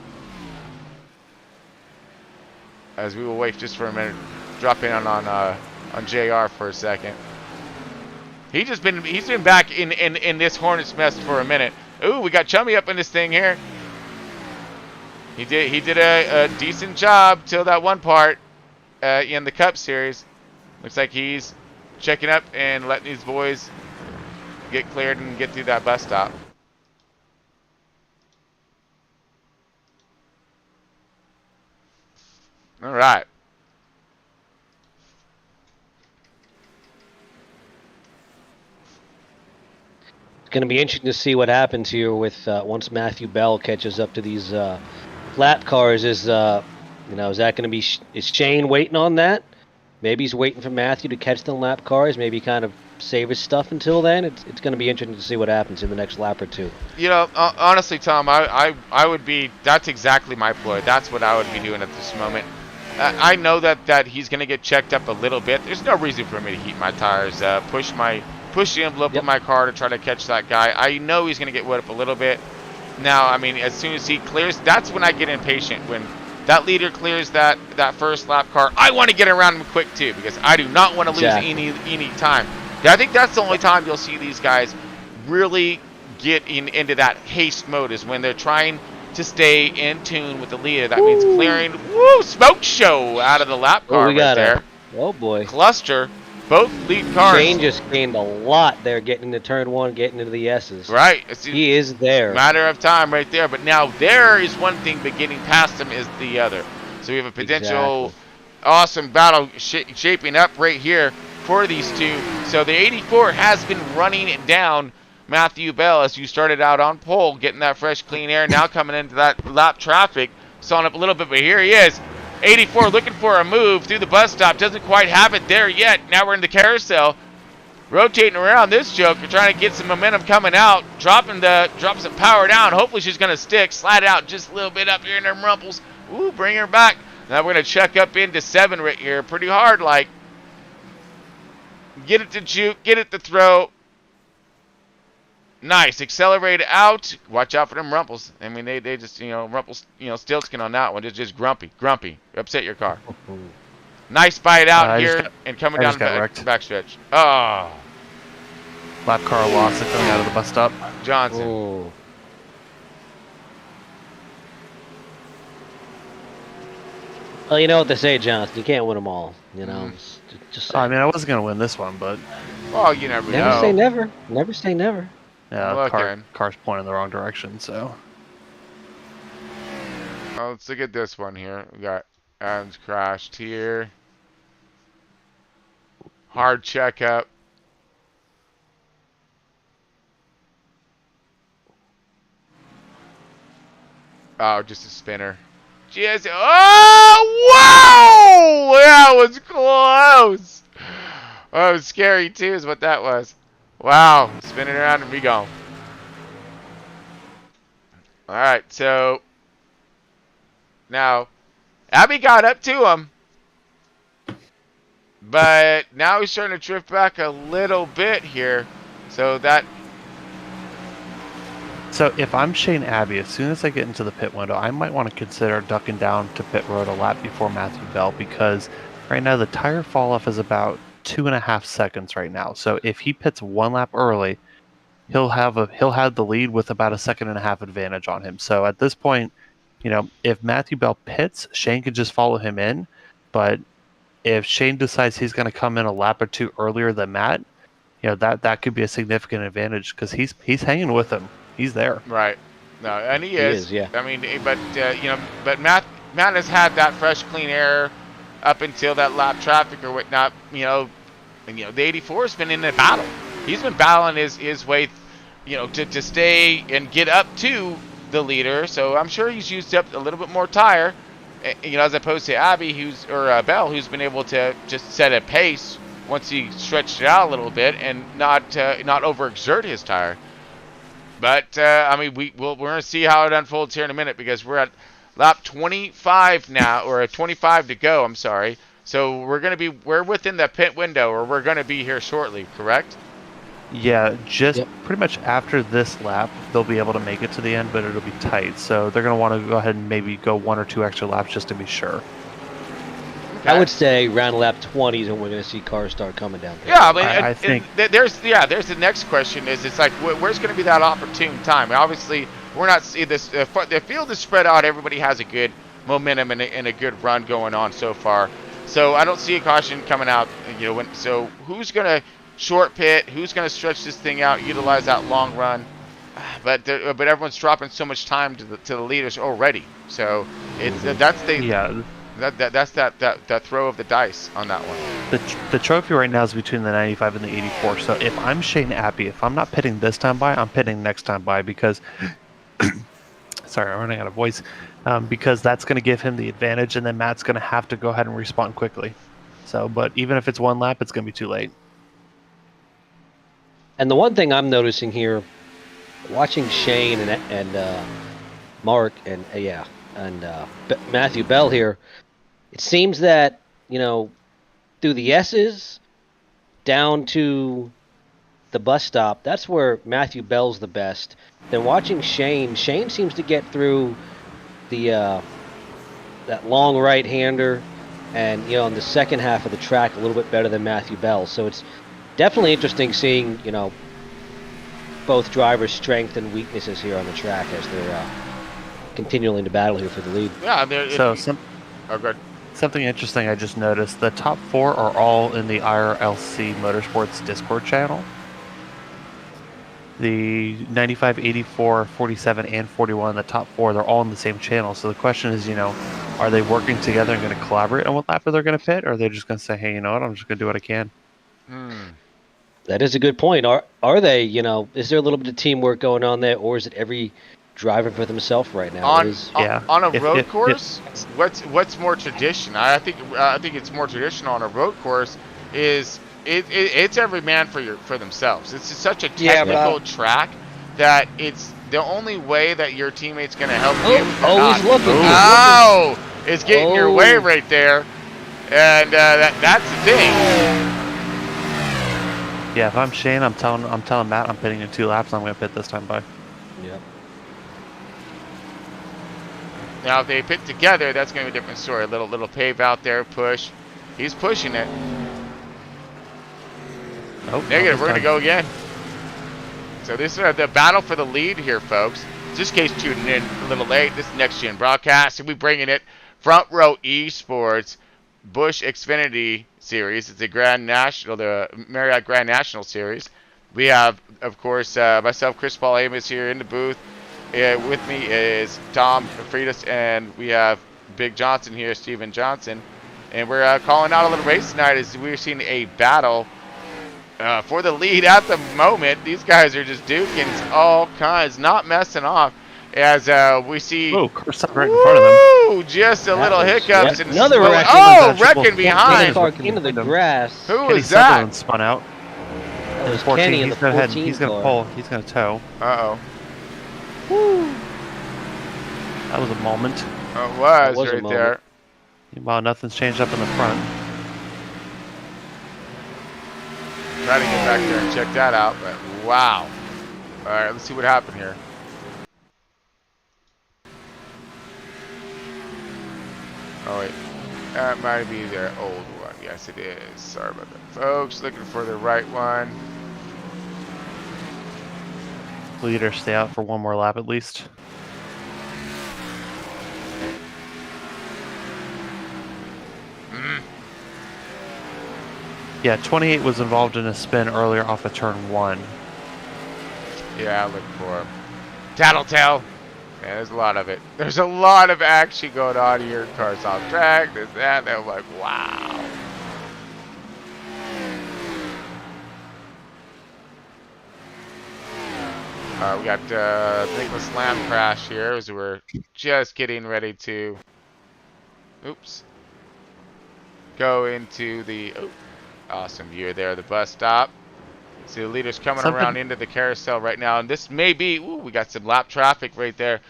As we will wait just for a minute. Drop in on JR for a second. He's been back in this Hornets mess for a minute. Ooh, we got Chummy up in this thing here. He did a decent job till that one part in the Cup Series. Looks like he's checking up and letting these boys get cleared and get through that bus stop. All right. It's going to be interesting to see what happens here with once Matthew Bell catches up to these lap cars. Is that going to be is Shane waiting on that? Maybe he's waiting for Matthew to catch the lap cars. Maybe kind of save his stuff until then. It's going to be interesting to see what happens in the next lap or two. You know, honestly, Tom, I would be. That's exactly my ploy. That's what I would be doing at this moment. I know that he's going to get checked up a little bit. There's no reason for me to heat my tires, push the envelope of my car to try to catch that guy. I know he's going to get wet up a little bit. Now, I mean, as soon as he clears, that's when I get impatient. When that leader clears that first lap car, I want to get around him quick too, because I do not want to lose any time. I think that's the only time you'll see these guys really get into that haste mode, is when they're trying to stay in tune with the leader. That means clearing, smoke show out of the lap car right there. Oh boy. Cluster. Both lead cars. Shane just gained a lot there getting into turn one, getting into the S's. Right. He is there. Matter of time right there. But now there is one thing, but getting past him is the other. So we have a potential awesome battle shaping up right here for these two. So the 84 has been running down Matthew Bell as you started out on pole, getting that fresh, clean air. Now coming into that lap traffic, stalling up a little bit, but here he is. 84 looking for a move through the bus stop. Doesn't quite have it there yet. Now we're in the carousel. Rotating around this joker, trying to get some momentum coming out. Dropping some power down. Hopefully she's going to stick. Slide out just a little bit up here in them rumples. Ooh, bring her back. Now we're going to check up into 7 right here. Pretty hard, like. Get it to juke. Get it to throw. Nice. Accelerate out. Watch out for them rumples. I mean, they just, rumples, steel skin on that one. It's just grumpy. Upset your car. Nice bite out here and coming down the backstretch. Oh. Lap car lost it coming out of the bus stop. Johnson. Ooh. Well, you know what they say, Johnson. You can't win them all. Just I mean, I wasn't going to win this one, but... Oh, you never know. Never say never. Never say never. Yeah, car's pointing in the wrong direction, so... Well, let's look at this one here. We got Adams crashed here. Hard checkup. Oh, just a spinner. Just, oh, wow! That was close. Oh, it was scary too, is what that was. Wow, spinning around and be gone. All right, so now Abby got up to him, but now he's starting to drift back a little bit here. So if I'm Shane Abbey, as soon as I get into the pit window, I might want to consider ducking down to pit road a lap before Matthew Bell, because right now the tire fall off is about 2.5 seconds right now. So if he pits one lap early, he'll have the lead with about a 1.5 second advantage on him. So at this point, if Matthew Bell pits, Shane can just follow him in. But if Shane decides he's going to come in a lap or two earlier than Matt, that could be a significant advantage because he's hanging with him. He's there. Right. No, and he is, is. yeah. I mean, but Matt has had that fresh, clean air up until that lap traffic or whatnot. And the 84 has been in a battle. He's been battling his way, to stay and get up to the leader. So I'm sure he's used up a little bit more tire, as opposed to Bell, who's been able to just set a pace once he stretched it out a little bit and not overexert his tire. But we're going to see how it unfolds here in a minute because we're at lap 25 now, or 25 to go. I'm sorry. So we're within the pit window, or we're going to be here shortly. Correct? Yeah, pretty much after this lap, they'll be able to make it to the end, but it'll be tight. So they're going to want to go ahead and maybe go 1 or 2 extra laps just to be sure. I would say around lap 20 is when we're going to see cars start coming down. Yeah, I think there's the next question is it's like where's going to be that opportune time? Obviously, we're not see this. The field is spread out. Everybody has a good momentum and a good run going on so far. So I don't see a caution coming out. So who's going to short pit? Who's going to stretch this thing out? Utilize that long run? But everyone's dropping so much time to the leaders already. So that's that throw of the dice on that one. The trophy right now is between the 95 and the 84. So if I'm Shane Appy, if I'm not pitting this time by, I'm pitting next time by because sorry, I'm running out of voice. Because that's going to give him the advantage, and then Matt's going to have to go ahead and respond quickly. So, but even if it's 1 lap, it's going to be too late. And the one thing I'm noticing here, watching Shane and Mark and Matthew Bell here, it seems that, through the S's down to the bus stop, that's where Matthew Bell's the best. Then watching Shane seems to get through the that long right-hander and, in the second half of the track a little bit better than Matthew Bell. So it's definitely interesting seeing, both drivers' strength and weaknesses here on the track as they're continuing to battle here for the lead. Yeah, good. Something interesting I just noticed, the top 4 are all in the IRLC Motorsports Discord channel. The 95, 84, 47, and 41, the top 4, they're all in the same channel. So the question is, are they working together and going to collaborate on what lap they're going to pit? Or are they just going to say, hey, you know what, I'm just going to do what I can? That is a good point. Are they, is there a little bit of teamwork going on there, or is it every driver for themselves right now? On a road course, what's more tradition? I think it's more traditional on a road course is it's every man for themselves. It's such a technical track that it's the only way that your teammate's going to help you. He's looking. It's getting your way right there, and that's the thing. Yeah, if I'm Shane, I'm telling Matt I'm pitting in 2 laps. I'm going to pit this time by. Yep. Now, if they pit together, that's going to be a different story. A little pave out there, push. He's pushing it. Nope, Negative. We're going to go again. So this is the battle for the lead here, folks. Just in case tuning in a little late, this is Next Gen Broadcast, and we're bringing it Front Row Esports Busch Xfinity Series. It's the Marriott Grand National Series. We have, of course, myself, Chris Paul Amos here in the booth. With me is Tom Freitas, and we have Big Johnson here, Steven Johnson. And we're calling out a little race tonight as we're seeing a battle for the lead at the moment. These guys are just duking all kinds, not messing off. As we see, Chris right in front of them. Just a little hiccups and another wrecking behind. Into the grass. Who was that? Spun out. It was Kenny in the 14 He's going to pull. He's going to tow. That was a moment. It was right there. Wow, nothing's changed up in the front. Try to get back there and check that out, but wow. All right, let's see what happened here. Oh wait, that might be their old one. Yes, it is. Sorry about that, folks. Looking for the right one. leader stay out for one more lap at least. Yeah, 28 was involved in a spin earlier off of turn 1. Yeah, look for him. Tattletale. Yeah, there's a lot of it. There's a lot of action going on here. Cars off track, this, that. And I'm like, wow. We got Nicholas Lamb crash here as we're just getting ready to, oops, go into the, awesome view there, the bus stop. See the leaders coming around into the carousel right now, and this may be, we got some lap traffic right there,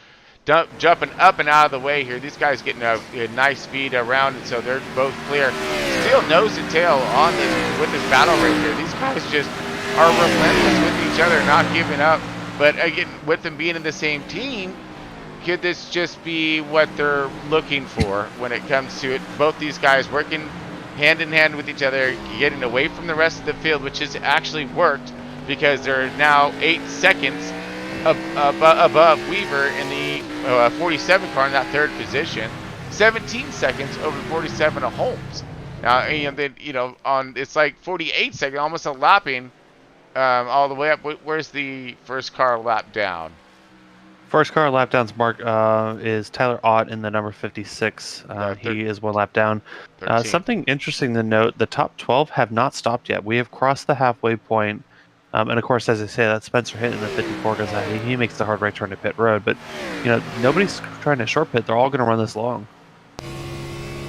jumping up and out of the way here. These guys getting a nice speed around, and so they're both clear. Still nose to tail on this with this battle right here. These guys just are relentless with each other, not giving up. But again, with them being in the same team, could this just be what they're looking for when it comes to it? Both these guys working hand in hand with each other, getting away from the rest of the field, which has actually worked because they're now 8 seconds above Weaver in the 47 car in that third position, 17 seconds over 47 of Holmes. Now, and then, on it's like 48 seconds, almost a lapping all the way up. Where's the first car lap down? First car lap down's mark is Tyler Ott in the number 56. He is 1 lap down. Something interesting to note, the top 12 have not stopped yet. We have crossed the halfway point. And of course, as I say, that Spencer hit in the 54 goes out. He makes the hard right turn to pit road. But, nobody's trying to short pit. They're all going to run this long.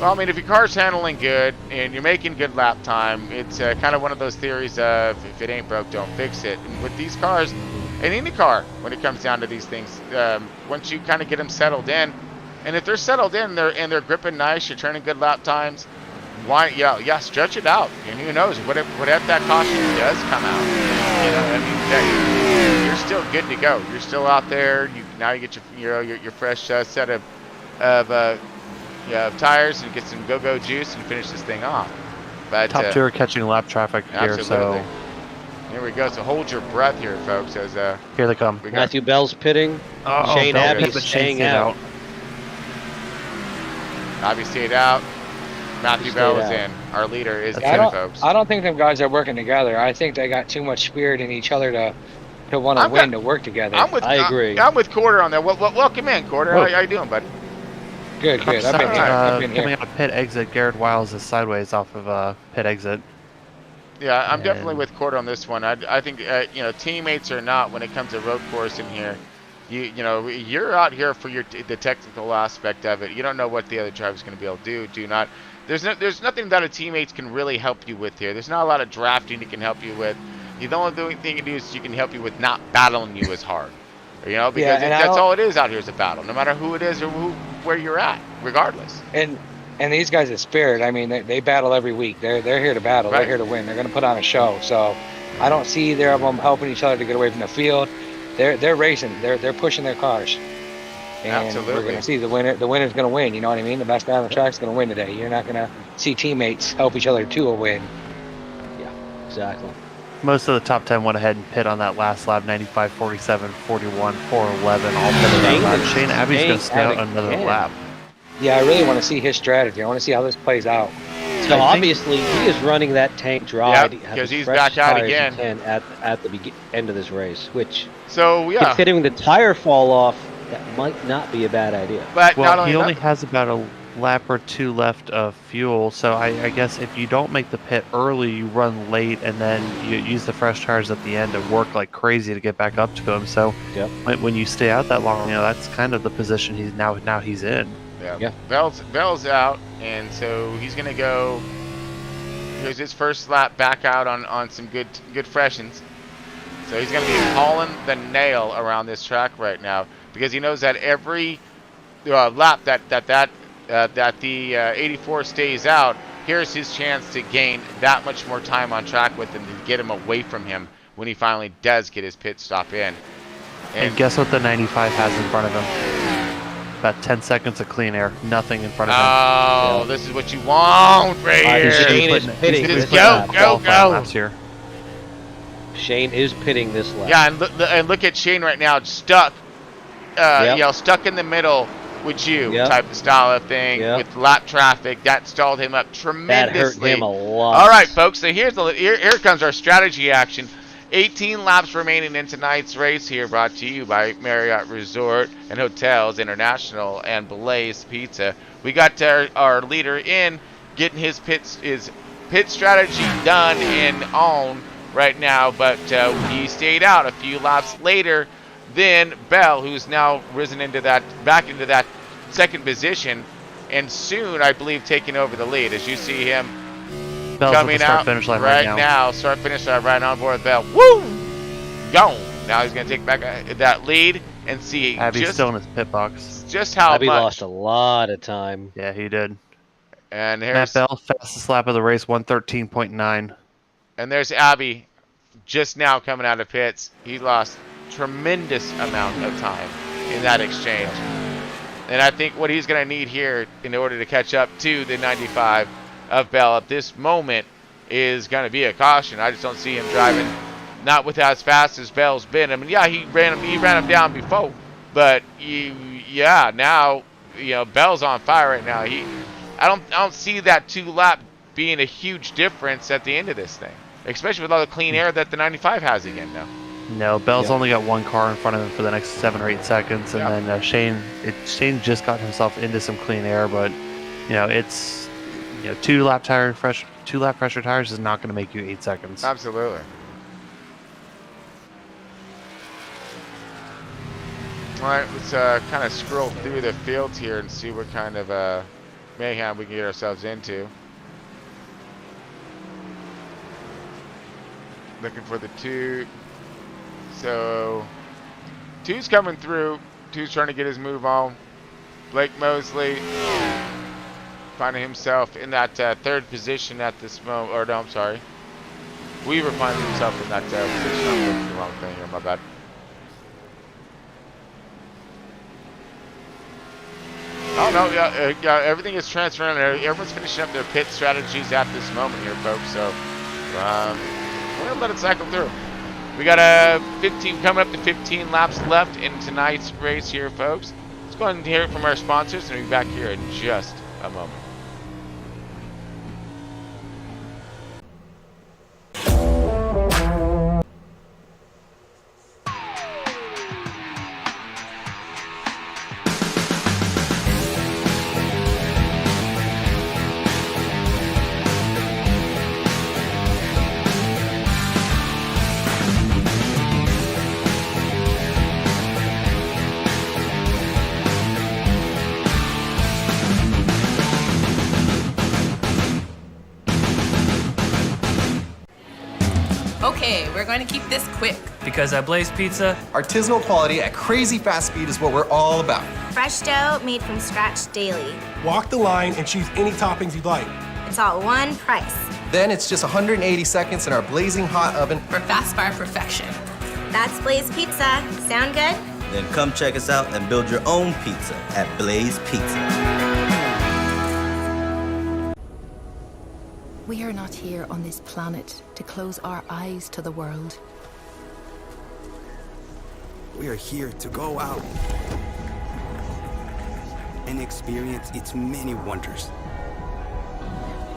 Well, I mean, if your car's handling good and you're making good lap time, it's kind of one of those theories of if it ain't broke, don't fix it. And with these cars, and any car, when it comes down to these things, once you kind of get them settled in, and if they're settled in, they're gripping nice, you're turning good lap times, why? Yeah, stretch it out. And who knows? What if that caution does come out? You're still good to go. You're still out there. Now you get your fresh set of tires and get some go-go juice and finish this thing off. But top 2 are catching lap traffic here, absolutely. so here we go. So hold your breath here, folks. As here they come. Matthew Bell's pitting. Shane Abbey's staying out. Abbey stayed out. Matthew Bell is in. Our leader is in, folks. I don't think them guys are working together. I think they got too much spirit in each other to want to win, to work together. I agree. I'm with Quarter on that. Welcome in, Quarter. How you doing, bud? Good. I've been here. Coming out of pit exit, Garrett Wiles is sideways off of pit exit. Yeah, I'm definitely with Quarter on this one. I think teammates or not, when it comes to road course in here, you're out here for the technical aspect of it. You don't know what the other driver's going to be able to do not. There's nothing that a teammate can really help you with here. There's not a lot of drafting it can help you with. The only thing you can do is you can help you with not battling you as hard. Because that's all it is out here is a battle, no matter who it is or where you're at, regardless. And these guys at Spirit, I mean, they battle every week. They're here to battle. Right. They're here to win. They're going to put on a show. So I don't see either of them helping each other to get away from the field. They're racing. They're pushing their cars. And absolutely. We're going to see the winner. The winner's going to win. You know what I mean? The best guy on the track's going to win today. You're not going to see teammates help each other to a win. Yeah, exactly. Most of the top 10 went ahead and pit on that last lap. 95, 47, 41, 411, all pitted on that. Shane Abbey's going to stay out another lap. Yeah, I really want to see his strategy. I want to see how this plays out. So obviously he is running that tank dry because he's back out again at the end of this race. Which considering the tire fall off, that might not be a bad idea. But he only has about a lap or 2 left of fuel. So I guess if you don't make the pit early, you run late, and then you use the fresh tires at the end to work like crazy to get back up to him. So when you stay out that long, that's kind of the position he's in. Yeah. Bell's out, and so he's gonna go. Here's his first lap back out on some good freshens. So he's gonna be hauling the nail around this track right now because he knows that every lap that the 84 stays out, here's his chance to gain that much more time on track with him to get him away from him when he finally does get his pit stop in. And guess what the 95 has in front of him? About 10 seconds of clean air. Nothing in front of him. Oh, this is what you want right here. Shane is pitting. Go. Shane is pitting this lap. Yeah, and look at Shane right now, stuck. Yep. You know, stuck in the middle with you Yep. type of style of thing Yep. with lap traffic. That stalled him up That tremendously. hurt him a lot. All right, folks. So here comes our strategy action. 18 laps remaining in tonight's race here, brought to you by Marriott Resort and Hotels International and Blaze Pizza. We got our leader in, getting his pit strategy done and on right now, but he stayed out a few laps later than Bell, who's now risen back into that second position, and soon, I believe, taking over the lead. As you see him Bell's coming at the start out finish line right now. now. Start finish line right on board Bell. Woo! Gone. Now he's going to take back that lead and see Abby's still in his pit box. just how Abby much. lost a lot of time. Yeah, he did. And Matt here's Bell, fastest lap of the race, 113.9. and there's Abby just now coming out of pits. He lost tremendous amount of time in that exchange. And I think what he's going to need here in order to catch up to the 95 of Bell at this moment is going to be a caution. I just don't see him driving not with as fast as Bell's been. I mean, yeah, he ran him down before, but now Bell's on fire right now. I don't see that 2-lap being a huge difference at the end of this thing, especially with all the clean air that the 95 has again now. No, Bell's only got one car in front of him for the next 7 or 8 seconds, and then Shane just got himself into some clean air, but it's 2-lap pressure tires is not going to make you 8 seconds. Absolutely. All right, let's kind of scroll through the fields here and see what kind of mayhem we can get ourselves into. Looking for the 2. So 2's coming through. 2's trying to get his move on. Blake Mosley finding himself in that third position at this moment. Or no, I'm sorry. Weaver finding himself in that position. I'm looking at the wrong thing here. My bad. Oh no, yeah, everything is transferring. Everyone's finishing up their pit strategies at this moment here, folks. So we're gonna let it cycle through. We got 15 coming up to 15 laps left in tonight's race here, folks. Let's go ahead and hear it from our sponsors, and we'll be back here in just a moment. Okay, we're going to keep this quick. Because at Blaze Pizza, artisanal quality at crazy fast speed is what we're all about. Fresh dough made from scratch daily. Walk the line and choose any toppings you'd like. It's all one price. Then it's just 180 seconds in our blazing hot oven For fast fire perfection. That's Blaze Pizza. Sound good? Then come check us out and build your own pizza at Blaze Pizza. We are not here on this planet to close our eyes to the world. We are here to go out and experience its many wonders.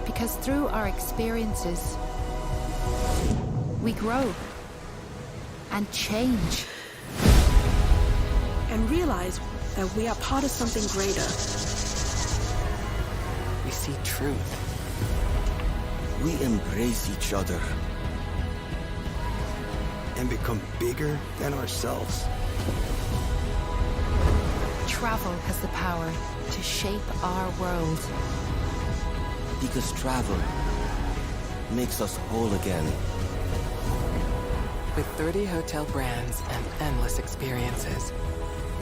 Because through our experiences, we grow and change. And realize that we are part of something greater. We see truth. We embrace each other and become bigger than ourselves. Travel has the power to shape our world. Because travel makes us whole again. With 30 hotel brands and endless experiences,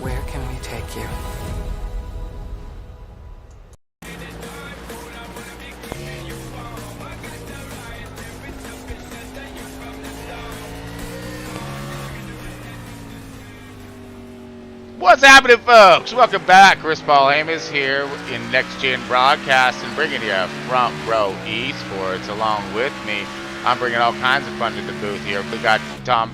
where can we take you? What's happening, folks? Welcome back. Chris Paul Amos here in Next Gen Broadcast and bringing you Front Row Esports along with me. I'm bringing all kinds of fun to the booth here. We got Tom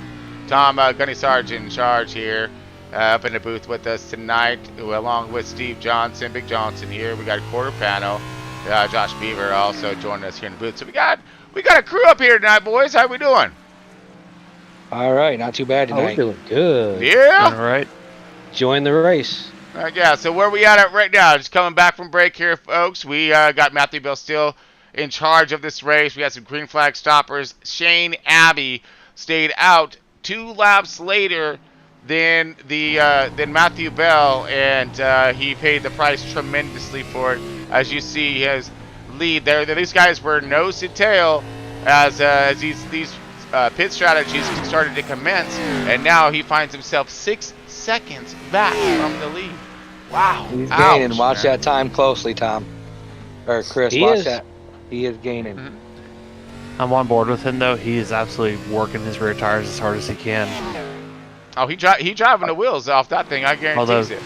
Gunny Sargent in charge here, up in the booth with us tonight, along with Steve Johnson, Big Johnson here. We got Quarter Panel, Josh Beaver also joining us here in the booth. So we got a crew up here tonight, boys. How we doing? All right, not too bad tonight. we're doing good. Yeah. All right. Join the race. Yeah. So where we at right now? Just coming back from break here, folks. We got Matthew Bell still in charge of this race. We got some green flag stoppers. Shane Abbey stayed out 2 laps later than Matthew Bell, and he paid the price tremendously for it. As you see, his lead there. These guys were nose to tail as these pit strategies started to commence, and now he finds himself 6 seconds back from the lead. Wow. He's gaining. Watch that time closely, Tom. Or Chris, watch that. He is gaining. Mm-hmm. I'm on board with him, though. He is absolutely working his rear tires as hard as he can. Oh, he driving the wheels off that thing, I guarantee it.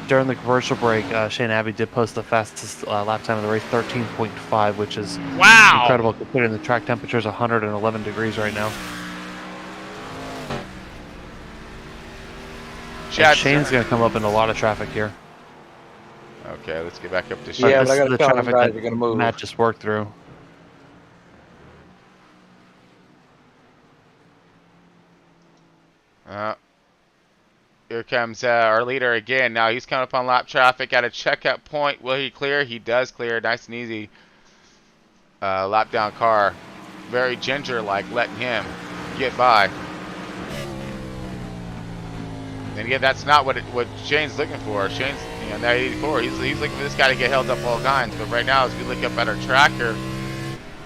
During the commercial break, Shane Abbey did post the fastest lap time of the race, 13.5, which is incredible considering the track temperature is 111 degrees right now. Shane's going to come up in a lot of traffic here. Okay, let's get back up to Shane. Yeah, but I got the to tell traffic guys that we're going to move. Matt just worked through. Here comes our leader again. Now he's coming up on lap traffic at a checkout point. Will he clear? He does clear. Nice and easy. Lap down car. Very Ginger-like, letting him get by. And again, that's not what Shane's looking for. Shane's, that 84. He's looking for this guy to get held up all kinds. But right now, as we look up at our tracker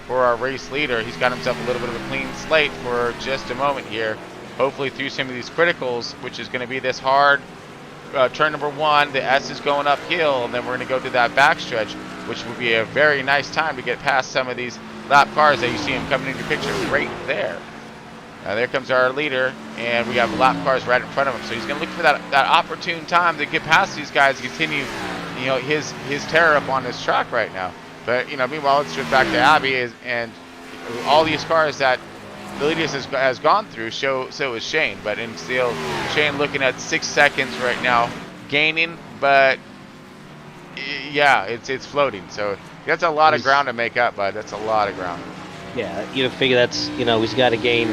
for our race leader, he's got himself a little bit of a clean slate for just a moment here. Hopefully through some of these criticals, which is going to be this hard turn number 1. The S is going uphill, and then we're going to go to that backstretch, which will be a very nice time to get past some of these lap cars that you see him coming into picture right there. There comes our leader, and we have lap cars right in front of him. So he's going to look for that opportune time to get past these guys and continue, his terror up on this track right now. But meanwhile, let's switch back to Abbey, and all these cars that the leader has gone through, so is Shane. But still, Shane looking at 6 seconds right now, gaining, but yeah, it's floating. So that's a lot of ground to make up, bud. That's a lot of ground. Yeah, you figure that's he's got to gain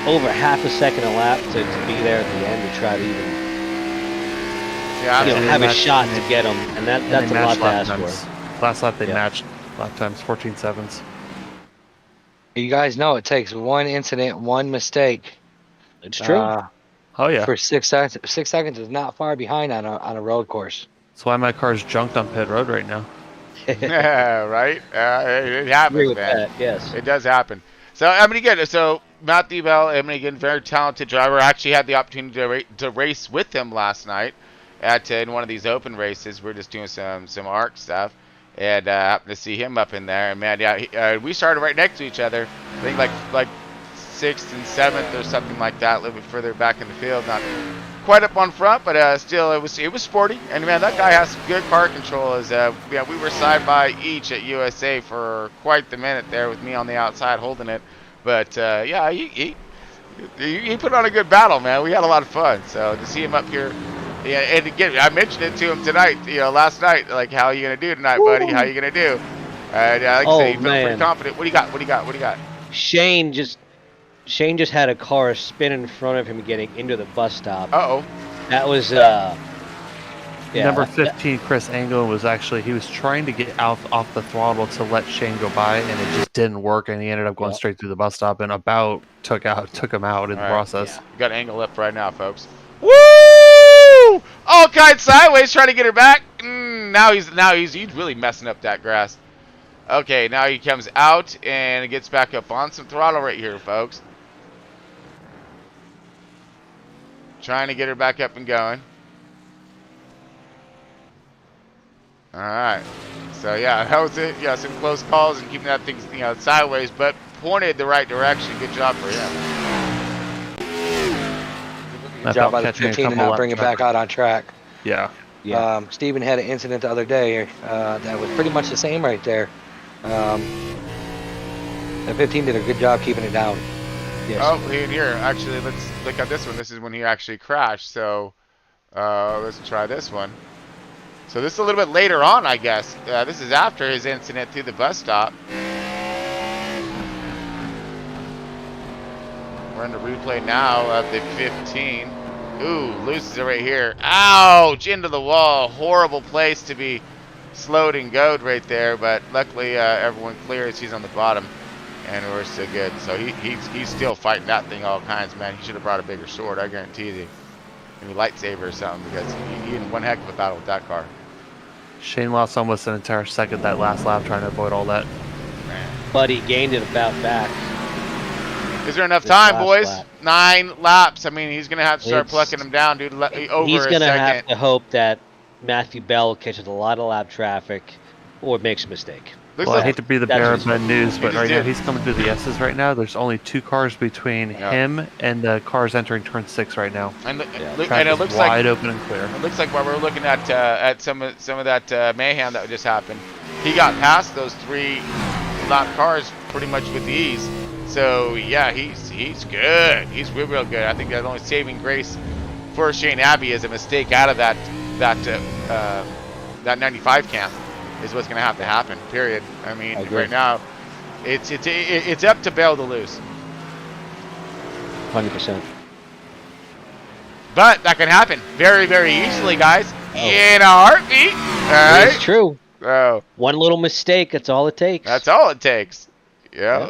over half a second a lap to be there at the end to try to even have a shot to get him, and that's a lot to ask for. Last lap they matched lap times 14.7s. You guys know it takes one incident, one mistake. It's true. Oh yeah. For 6 seconds. 6 seconds is not far behind on a road course. That's why my car's junked on pit road right now. Yeah, right. It happens, man. Yes, it does happen. So again, Matthew Bell, again, very talented driver. I actually had the opportunity to race with him last night in one of these open races. We're just doing some ARC stuff. And happened to see him up in there, and man, yeah, we started right next to each other. I think like 6th and 7th or something like that, a little bit further back in the field, not quite up on front, but still, it was sporty. And man, that guy has some good car control. As we were side by each at USA for quite the minute there, with me on the outside holding it. But yeah, he put on a good battle, man. We had a lot of fun. So to see him up here. Yeah, and again, I mentioned it to him tonight, last night, like, how are you going to do tonight, buddy? How are you going to do? Like I say, he felt pretty confident. What do you got? Shane just had a car spin in front of him getting into the bus stop. Uh-oh. That was, Number 15, Chris Anglin, he was trying to get off the throttle to let Shane go by, and it just didn't work, and he ended up going straight through the bus stop and took him out in the process. Yeah. We got Angle up right now, folks. Woo! All kinds sideways, trying to get her back. Now he's really messing up that grass. Okay, now he comes out and gets back up on some throttle right here, folks. Trying to get her back up and going. All right. So yeah, that was it. Yeah, some close calls and keeping that thing sideways, but pointed the right direction. Good job for him. Good job by the 15 to not bring it back out on track. Yeah. Steven had an incident the other day that was pretty much the same right there. The 15 did a good job keeping it down. Yes. Oh, here. Actually, let's look at this one. This is when he actually crashed. So let's try this one. So this is a little bit later on, I guess. This is after his incident through the bus stop. We're in the replay now of the 15. Ooh, loses it right here. Ouch! Into the wall. Horrible place to be slowed and go'd right there. But luckily, everyone clears. He's on the bottom, and we're still good. So he's still fighting that thing all kinds, man. He should have brought a bigger sword. I guarantee you. Maybe lightsaber or something, because he in one heck of a battle with that car. Shane lost almost an entire second that last lap trying to avoid all that. Man. But he gained it about back. Is there enough This time, boys? lap. 9 laps. I mean, he's going to have to start plucking them down, dude. Over He's going to have to hope that Matthew Bell catches a lot of lap traffic or makes a mistake. Well, I hate to be the bearer of bad news, but right now did. he's coming through the S's right now. There's only 2 cars between him and the cars entering turn 6 right now. And, Track it is looks wide like open and clear. It looks like while we're looking at some of that mayhem that just happened, he got past those 3 lap cars pretty much with ease. So yeah, he's good. He's real good. I think the only saving grace for Shane Abbey is a mistake out of that 95 camp is what's going to have to happen. Period. I mean, right now, it's up to Bell to lose. 100%. But that can happen very, very easily, guys. In a heartbeat. All right. It's true. Oh. One little mistake, that's all it takes. That's all it takes. Yeah.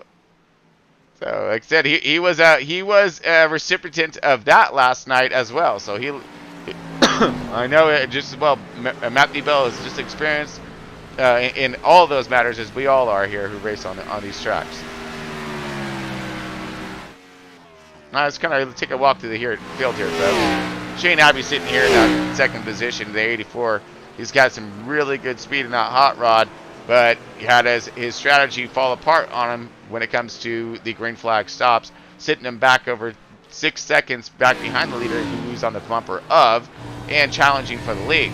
So, like I said, he was a recipient of that last night as well. So he I know it just Matthew Bell is just experienced in all of those matters as we all are here who race on these tracks. Now let's kind of take a walk through the field here, folks. Shane Abbey sitting here in that second position, the 84. He's got some really good speed in that hot rod, but he had his strategy fall apart on him when it comes to the green flag stops, sitting him back over 6 seconds back behind the leader who's on the bumper of and challenging for the lead.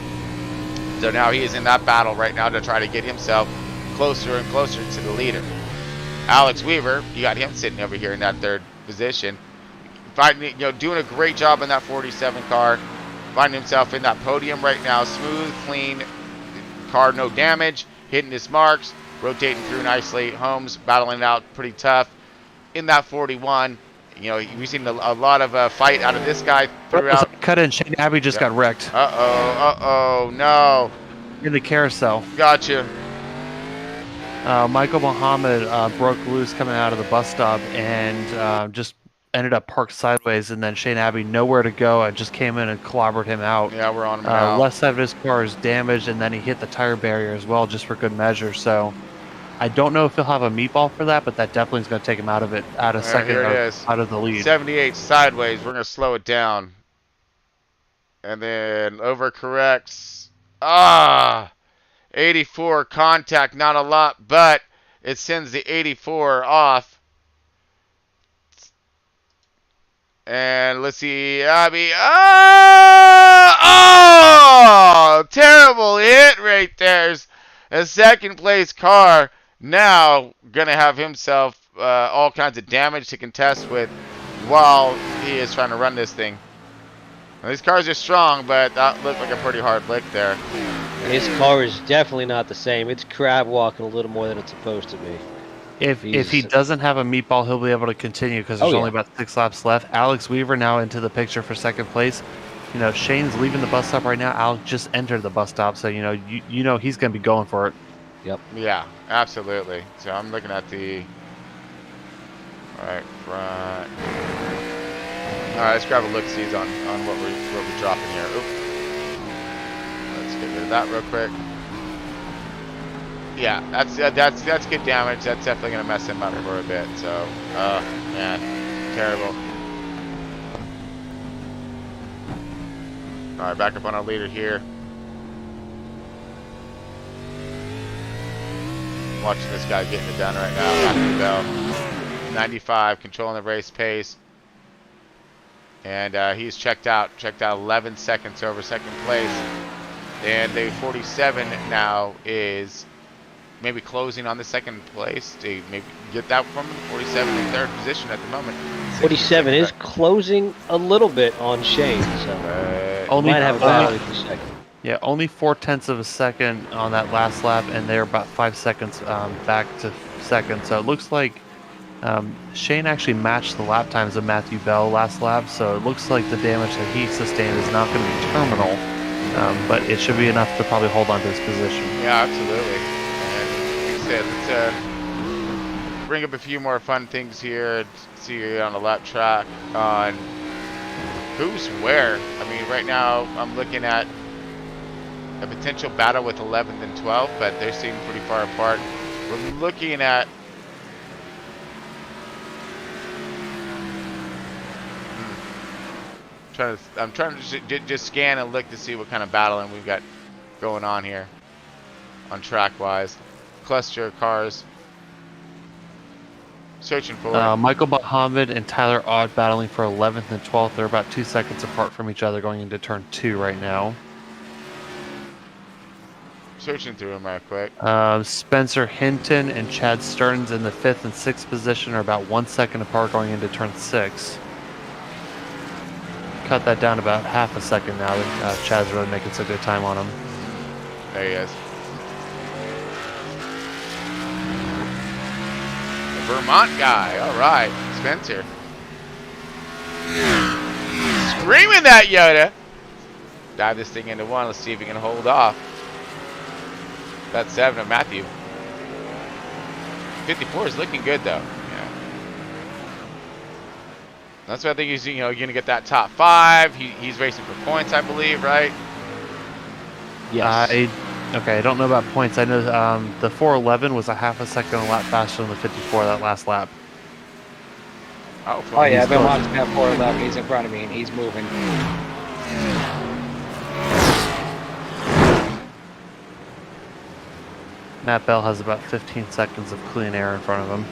So now he is in that battle right now to try to get himself closer and closer to the leader. Alex Weaver, you got him sitting over here in that 3rd position, doing a great job in that 47 car, finding himself in that podium right now, smooth, clean car, no damage, hitting his marks, rotating through nicely. Holmes battling it out pretty tough in that 41. We've seen a lot of fight out of this guy throughout. Cut in. Shane Abbey just got wrecked. No. In the carousel. Gotcha. Michael Muhammad broke loose coming out of the bus stop and just ended up parked sideways, and then Shane Abbey nowhere to go and just came in and clobbered him out. Yeah, we're on him now. Left side of his car is damaged, and then he hit the tire barrier as well, just for good measure. So I don't know if he'll have a meatball for that, but that definitely is going to take him out of second out of the lead. 78 sideways. We're going to slow it down. And then overcorrects. 84 contact, not a lot, but it sends the 84 off. And let's see, Abby. Terrible hit right there. A second place car now going to have himself all kinds of damage to contest with while he is trying to run this thing. Now, these cars are strong, but that looked like a pretty hard lick there. His car is definitely not the same. It's crab walking a little more than it's supposed to be. If he doesn't have a meatball, he'll be able to continue because there's only about 6 laps left. Alex Weaver now into the picture for second place. Shane's leaving the bus stop right now. Alex just entered the bus stop, so he's going to be going for it. Yep. Yeah, absolutely. So I'm looking at the right front. All right, let's grab a look-sees on what we're dropping here. Oop. Let's get rid of that real quick. Yeah, that's good damage. That's definitely gonna mess him up for a bit. So, man, terrible. All right, back up on our leader here. Watching this guy getting it done right now. Matthew Bell, 95, controlling the race pace, and he's checked out 11 seconds over second place, and the 47 now is maybe closing on the second place to maybe get that from 47 in third position at the moment. 47 is closing a little bit on Shane, so Only might have a battle for second. Yeah, only 0.4 of a second on that last lap, and they're about 5 seconds back to second. So it looks like Shane actually matched the lap times of Matthew Bell last lap. So it looks like the damage that he sustained is not going to be terminal, but it should be enough to probably hold on to his position. Yeah, absolutely. And like I said, let's bring up a few more fun things here. See on the lap track on who's where. I mean, right now I'm looking at a potential battle with 11th and 12th, but they seem pretty far apart. We're looking at I'm trying to just scan and look to see what kind of battling we've got going on here on track wise. Cluster of cars searching for Michael Muhammad and Tyler Odd battling for 11th and 12th. They're about 2 seconds apart from each other going into turn 2 right now. Searching through them right quick. Spencer Hinton and Chad Stearns in the 5th and 6th position are about 1 second apart going into turn 6. Cut that down about half a second now. Chad's really making some good time on him. There he is. The Vermont guy. All right, Spencer. Screaming that Yoda. Dive this thing into one. Let's see if he can hold off. That's 7 of Matthew. 54 is looking good though. Yeah. That's why I think he's going to get that top 5. He's racing for points, I believe, right? Yes. Okay, I don't know about points. I know the 411 was a half a second a lap faster than the 54 that last lap. Oh yeah, I've been watching that 411. He's in front of me and he's moving. Matt Bell has about 15 seconds of clean air in front of him.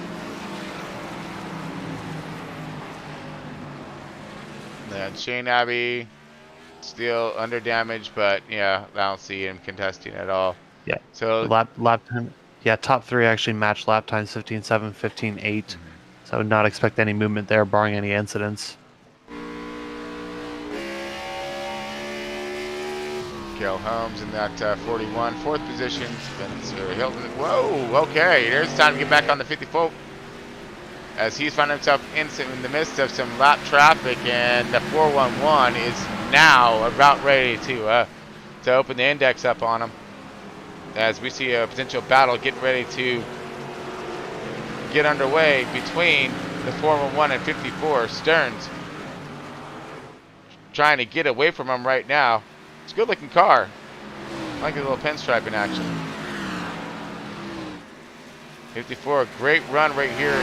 And Shane Abbey still under damage, but yeah, I don't see him contesting at all. Yeah. So lap time. Yeah, top 3 actually matched lap times 15.7, 15.8. So not expect any movement there, barring any incidents. Kel Holmes in that 41, 4th position. Spencer Hilton. Whoa, okay. There's time to get back on the 54. As he's finding himself in the midst of some lap traffic, and the 411 is now about ready to open the index up on him. As we see a potential battle getting ready to get underway between the 411 and 54. Stearns trying to get away from him right now. It's a good looking car. I like a little pinstriping action. 54, great run right here.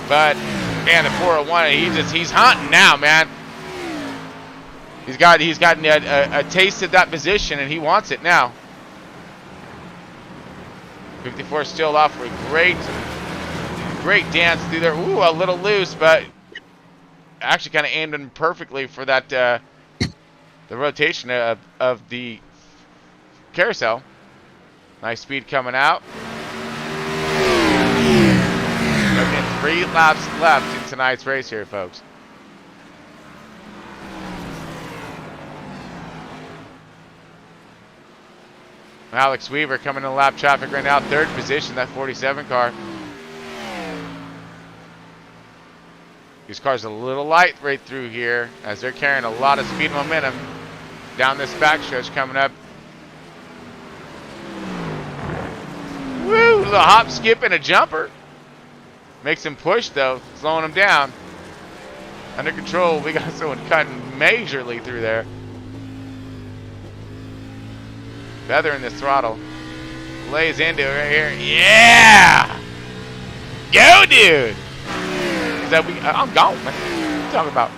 But man, the 401, he's hunting now, man. He's gotten a taste of that position and he wants it now. 54 still off for a great dance through there. Ooh, a little loose, but actually kind of aimed in perfectly for that the rotation of the carousel. Nice speed coming out. 3 laps left in tonight's race here, folks. Alex Weaver coming in lap traffic right now, 3rd position, that 47 car. These cars are a little light right through here as they're carrying a lot of speed and momentum down this backstretch coming up. Woo! A hop, skip, and a jumper. Makes him push though, slowing him down. Under control, we got someone cutting majorly through there. Feathering the throttle. Lays into it right here. Yeah! Go, dude! I'm gone, man. What are you talking about?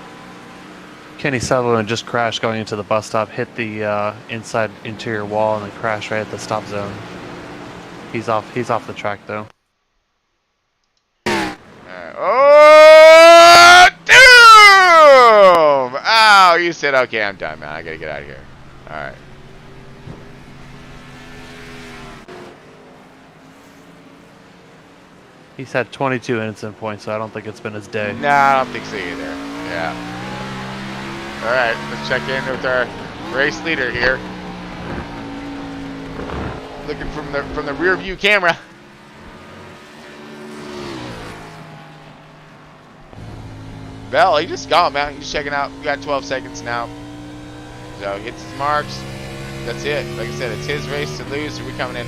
Kenny Sutherland just crashed going into the bus stop, hit the inside interior wall, and then crashed right at the stop zone. He's off the track though. Oh, doom! Oh, you said, okay, I'm done, man. I gotta get out of here. All right. He's had 22 innocent points, so I don't think it's been his day. No, I don't think so either. Yeah. All right, let's check in with our race leader here. Looking from the rear view camera. Bell, he just gone, man. He's checking out. We got 12 seconds now. So hits his marks. That's it. Like I said, it's his race to lose. So we're coming in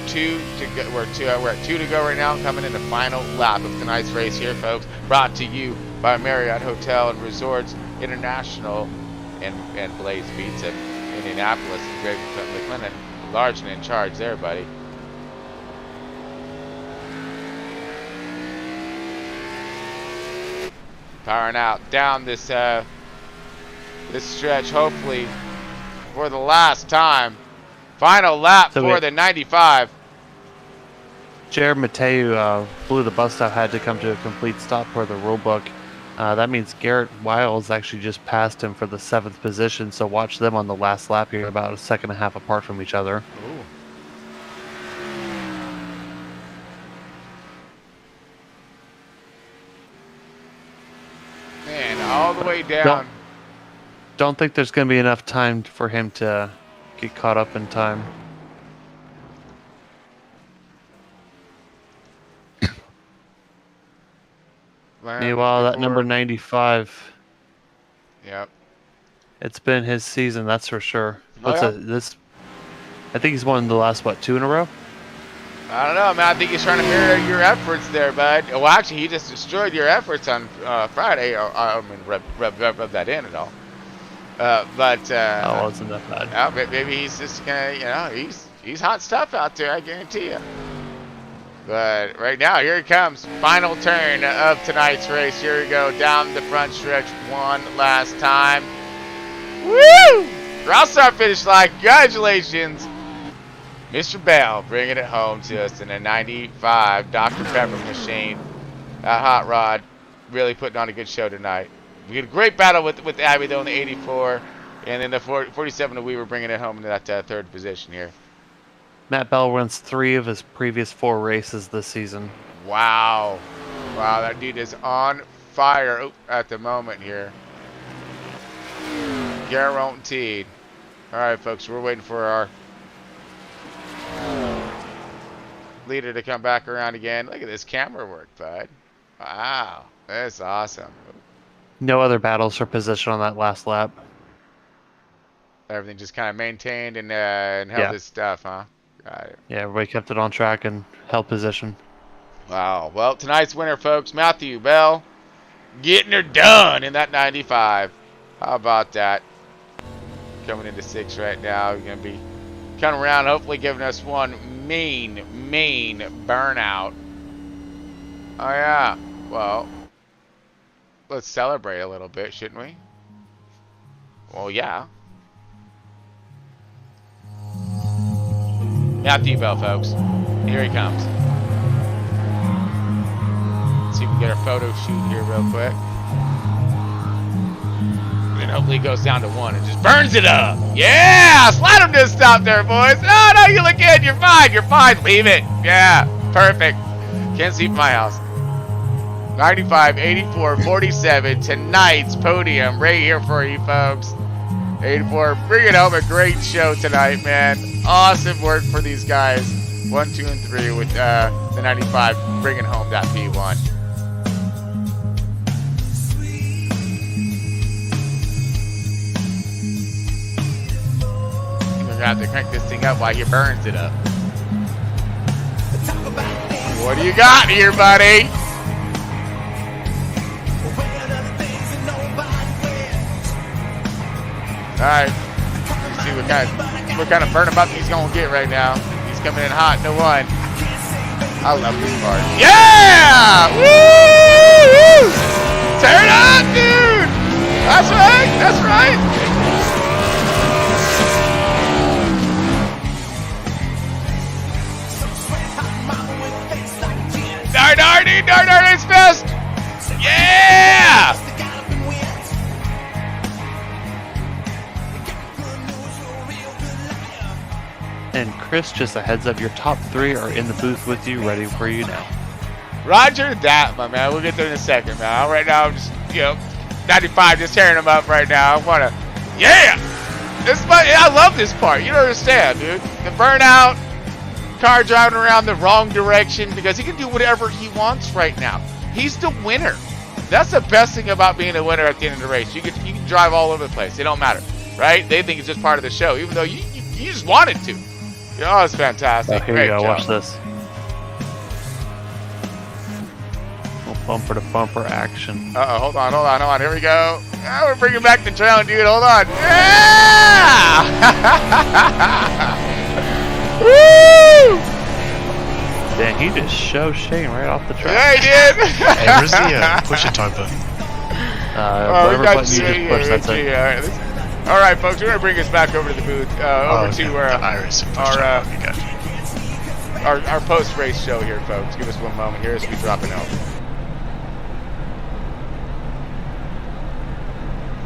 we're at 2 to go right now. Coming in the final lap of tonight's race here, folks. Brought to you by Marriott Hotel and Resorts International and Blaze Pizza, Indianapolis. Greg McLennan, large and in charge there, buddy. Powering out down this stretch, hopefully for the last time. Final lap for the 95. Jared Mateu blew the bus stop, had to come to a complete stop per the rule book. That means Garrett Wiles actually just passed him for the 7th position, so watch them on the last lap here, about a second and a half apart from each other. Ooh. Man, all the way down. Don't think there's going to be enough time for him to get caught up in time. Meanwhile, that number 95. Yep. It's been his season, that's for sure. Oh, yeah. I think he's won the last, 2 in a row? I don't know, man. I think he's trying to mirror your efforts there, bud. Well, actually, he just destroyed your efforts on Friday. I mean, rub that in and all. Oh, wasn't that bad? Yeah, maybe he's just gonna, he's hot stuff out there. I guarantee you. But right now, here he comes. Final turn of tonight's race. Here we go down the front stretch one last time. Woo! Cross-start finish line. Congratulations, Mr. Bell, bringing it home to us in a 95 Dr. Pepper machine. That hot rod really putting on a good show tonight. We had a great battle with Abby, though, in the 84. And then the 47, we were bringing it home into that 3rd position here. Matt Bell runs 3 of his previous 4 races this season. Wow. Wow, that dude is on fire at the moment here. Guaranteed. All right, folks, we're waiting for our leader to come back around again. Look at this camera work, bud. Wow, that's awesome. No other battles for position on that last lap. Everything just kind of maintained and held his stuff, huh? Got it. Yeah, everybody kept it on track and held position. Wow. Well, tonight's winner, folks, Matthew Bell, getting her done in that 95. How about that? Coming into 6 right now. You're going to be coming around, hopefully giving us one mean burnout. Oh, yeah. Well, let's celebrate a little bit, shouldn't we? Well, yeah. Matthew Bell, folks. Here he comes. Let's see if we can get our photo shoot here real quick. And then hopefully it goes down to 1 and just burns it up. Yeah! Slide him to a stop there, boys. Oh, no, you look good. You're fine. You're fine. Leave it. Yeah. Perfect. Can't see from my house. 95, 84, 47. Tonight's podium right here for you, folks. 84, bringing home a great show tonight, man. Awesome work for these guys. 1, 2, and 3 with the 95 bringing home that P1. You're gonna have to crank this thing up while he burns it up. What do you got here, buddy? Alright, let's see what kind of burn up he's gonna get right now. He's coming in hot to 1. I love this part. Yeah! Woo! Turn up, dude! That's right, that's right! Dardardy's fest! Yeah! And Chris, just a heads up, your top 3 are in the booth with you, ready for you now. Roger that, my man. We'll get there in a second, man. Right now, I'm just, 95, just tearing him up right now. I want to, I love this part. You don't understand, dude. The burnout, car driving around the wrong direction because he can do whatever he wants right now. He's the winner. That's the best thing about being a winner at the end of the race. You can drive all over the place. It don't matter, right? They think it's just part of the show, even though you just wanted to. Oh, it's fantastic. Oh, here Great you go. job. Watch this. Bumper to bumper action. Hold on. Here we go. Oh, we're bringing back the trail, dude. Hold on. Yeah! Woo! Dang, he just shoved Shane right off the track. Yeah, he did. Hey, where's the push it time button? Whatever button you just push, that's it. All right, folks, we're going to bring us back over to the booth, over to Iris our post-race show here, folks. Give us one moment here as we drop an out.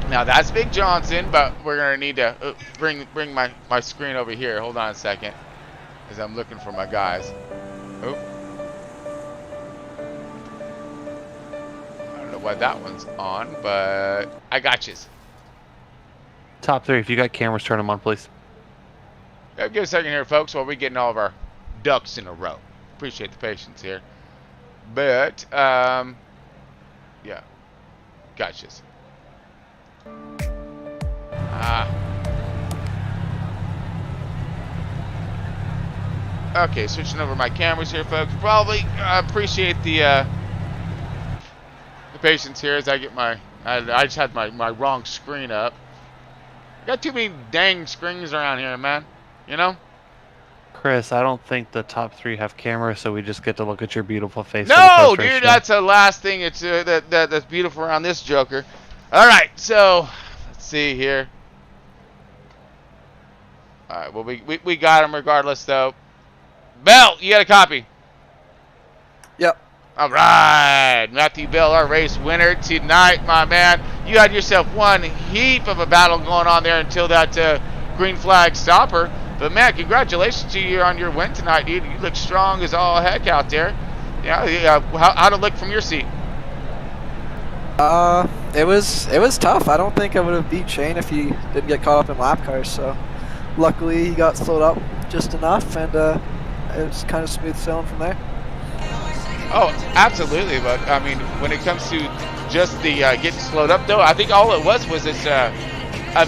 Now that's Big Johnson, but we're gonna need to bring my screen over here. Hold on a second, as I'm looking for my guys. Oh, I don't know why that one's on, but I got yous. Top 3. If you got cameras, turn them on, please. Give us a second here, folks, while we're getting all of our ducks in a row. Appreciate the patience here, but yeah, got yous. Okay, switching over my cameras here, folks. Probably appreciate the patience here as I get I just had my wrong screen up. Got too many dang screens around here, man. Chris, I don't think the top 3 have cameras, so we just get to look at your beautiful face. No, dude, that's the last thing that's beautiful around this joker. All right, so let's see here. All right, well, we got him regardless, though. Bell, you got a copy? Yep. All right, Matthew Bell, our race winner tonight, my man. You had yourself one heap of a battle going on there until that green flag stopper. But, man, congratulations to you on your win tonight, dude. You look strong as all heck out there. Yeah, how'd it look from your seat? It was tough. I don't think I would have beat Shane if he didn't get caught up in lap cars. So, luckily he got slowed up just enough, and it was kind of smooth sailing from there. Oh, absolutely. But I mean, when it comes to just the getting slowed up, though, I think all it was it's a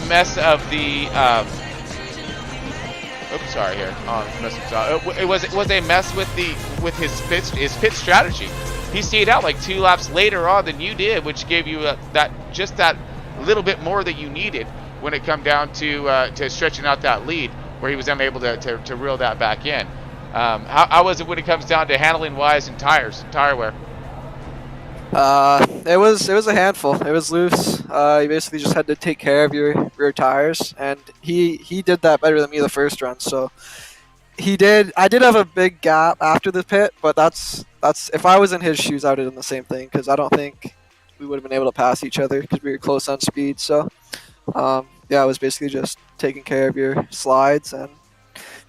mess of the. Oops, sorry here. It was a mess with his pit strategy. He stayed out like 2 laps later on than you did, which gave you that little bit more that you needed when it come down to stretching out that lead, where he was unable to reel that back in. How was it when it comes down to handling wise and tire wear? It was a handful. It was loose. You basically just had to take care of your rear tires, and he did that better than me the first run. So he did. I did have a big gap after the pit, but that's if I was in his shoes, I would have done the same thing, because I don't think we would have been able to pass each other because we were close on speed. So yeah, it was basically just taking care of your slides and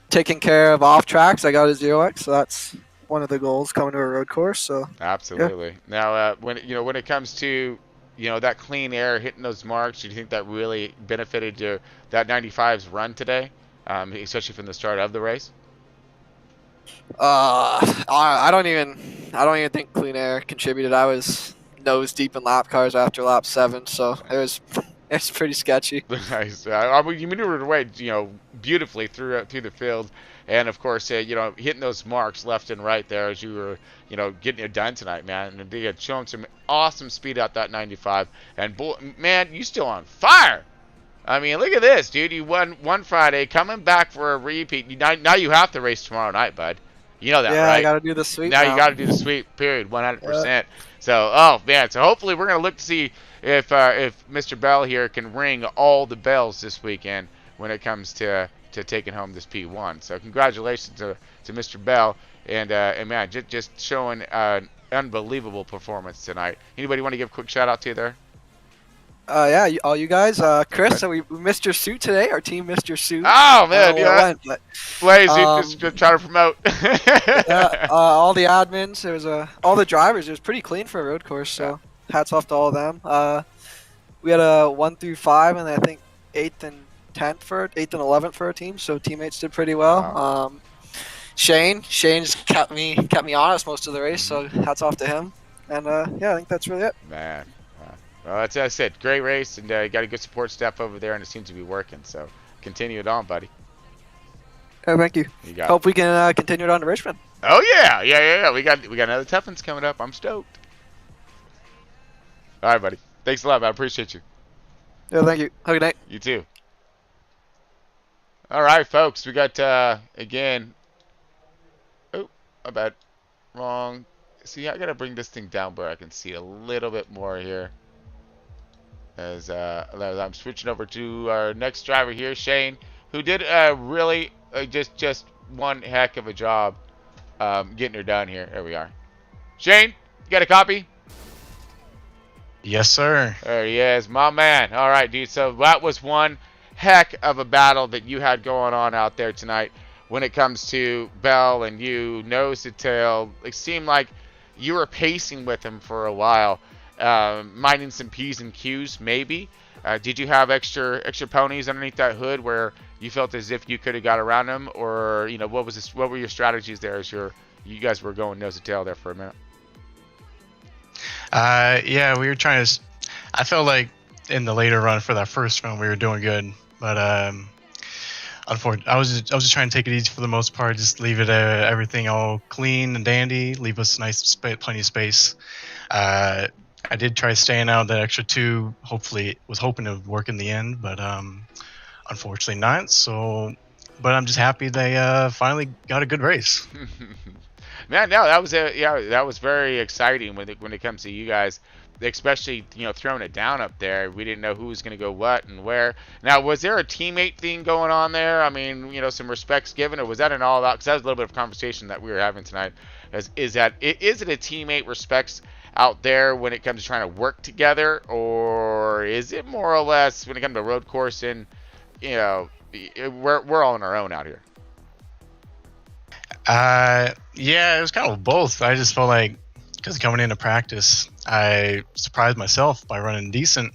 taking care of off tracks. I got a 0x, so that's one of the goals coming to a road course. So absolutely. Yeah. Now, when it comes to that clean air hitting those marks, do you think that really benefited that 95's run today, especially from the start of the race? I don't even think clean air contributed. I was nose deep in lap cars after lap 7, so it's pretty sketchy. Nice. You maneuvered away, beautifully through the field, and of course, hitting those marks left and right there as you were, getting it done tonight, man. And they had shown some awesome speed out that 95, and boy, man, you still on fire. I mean, look at this, dude. You won one Friday, coming back for a repeat. Now you have to race tomorrow night, bud. You know that, yeah, right? I got to do the sweep. Now you got to do the sweep, period, 100%. Yeah. So, oh man. So hopefully we're gonna look to see if Mr. Bell here can ring all the bells this weekend when it comes to taking home this P1. So congratulations to Mr. Bell, and man, just showing an unbelievable performance tonight. Anybody want to give a quick shout out to you there? Yeah, all you guys. Chris, we missed your suit today. Our team missed your suit. Oh man, went, but, Blaze, you just trying to promote. yeah, all the admins. There was all the drivers. It was pretty clean for a road course. So hats off to all of them. We had a 1 through 5, and I think 8th and 8th and 11th for our team. So teammates did pretty well. Wow. Shane's kept me honest most of the race. So hats off to him. And yeah, I think that's really it. Man. Well, that's as I said. Great race, and you got a good support staff over there, and it seems to be working. So continue it on, buddy. Thank you. Hope we can continue it on to Richmond. Oh yeah. We got another tough ones coming up. I'm stoked. All right, buddy. Thanks a lot, man. I appreciate you. Yeah, thank you. Have a good night. You too. All right, folks. We got again. Oh, my bad. Wrong. See, I gotta bring this thing down where I can see a little bit more here. As I'm switching over to our next driver here, Shane, who did really just one heck of a job getting her done here. There we are. Shane, you got a copy? Yes, sir. There he is, my man. All right, dude. So that was one heck of a battle that you had going on out there tonight when it comes to Bell and you, nose to tail. It seemed like you were pacing with him for a while. Minding some P's and Q's, maybe. Did you have extra ponies underneath that hood where you felt as if you could have got around them, or what were your strategies there as you guys were going nose to tail there for a minute? Yeah, we were trying to. I felt like in the later run for that first run we were doing good, but unfortunately, I was just trying to take it easy for the most part. Just leave it everything all clean and dandy. Leave us plenty of space. I did try staying out that extra 2. Hopefully, was hoping it would work in the end, but unfortunately not. So, but I'm just happy they finally got a good race. Man, no, that was very exciting when it comes to you guys, especially throwing it down up there. We didn't know who was going to go what and where. Now, was there a teammate thing going on there? I mean, some respects given, or was that an all out? Because that was a little bit of conversation that we were having tonight. Is it a teammate respects out there when it comes to trying to work together, or is it more or less when it comes to road course and we're all on our own out here? Yeah, it was kind of both. I just felt like because coming into practice, I surprised myself by running decent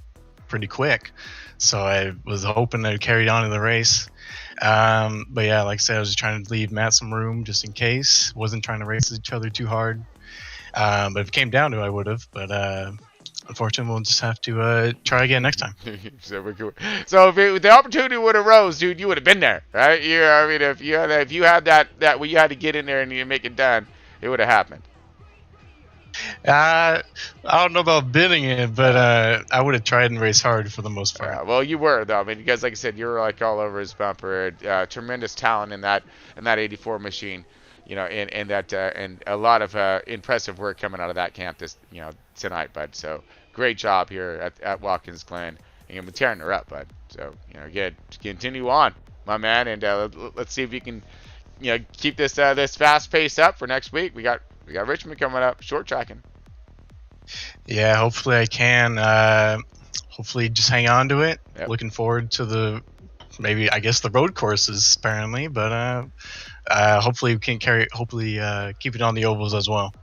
pretty quick, so I was hoping I'd carry on in the race. But yeah, like I said, I was just trying to leave Matt some room just in case. Wasn't trying to race each other too hard. But if it came down to it, I would have. But unfortunately, we'll just have to try again next time. So if the opportunity would have rose, dude, you would have been there, right? I mean, if you had that where you had to get in there and you make it done, it would have happened. I don't know about bidding it, but I would have tried and raced hard for the most part. Well, you were though. I mean, because like I said, you were like all over his bumper. Tremendous talent in that 84 machine. And that and a lot of impressive work coming out of that camp tonight, bud. So great job here at Watkins, Glen, and we're tearing her up, bud. So again, continue on, my man, and let's see if you can keep this fast pace up for next week. We got Richmond coming up, short tracking. Yeah, hopefully I can. Hopefully just hang on to it. Yep. Looking forward to the road courses apparently, but. Hopefully we can keep it on the ovals as well.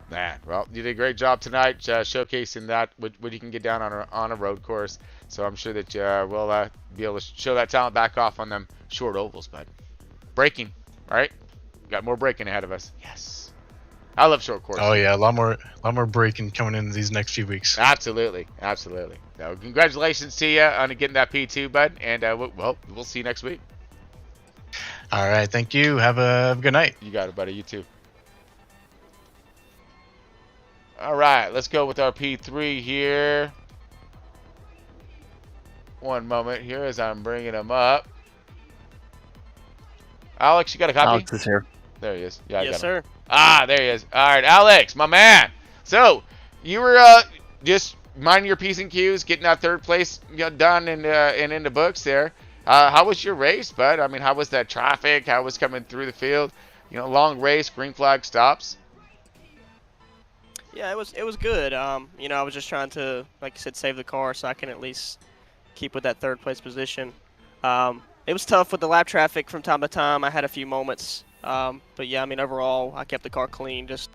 Man, well, you did a great job tonight showcasing that what you can get down on a road course. So I'm sure that we'll be able to show that talent back off on them short ovals, bud. Braking, right? Got more braking ahead of us. Yes, I love short courses. Oh yeah, a lot more braking coming in these next few weeks. Absolutely. So congratulations to you on getting that P2, bud, and we'll see you next week. All right, thank you. Have a good night. You got it, buddy. You too. All right, let's go with our P3 here. One moment here as I'm bringing him up. Alex, you got a copy? Alex is here. There he is. Yeah, yes, sir. There he is. All right, Alex, my man. So you were just minding your P's and Q's, getting that third place done and in the books there. How was your race, bud? I mean, how was that traffic? How was coming through the field? Long race, green flag stops. Yeah, it was good. You know, I was just trying to, like you said, save the car so I can at least keep with that third place position. It was tough with the lap traffic from time to time. I had a few moments. But yeah, I mean, overall, I kept the car clean. Just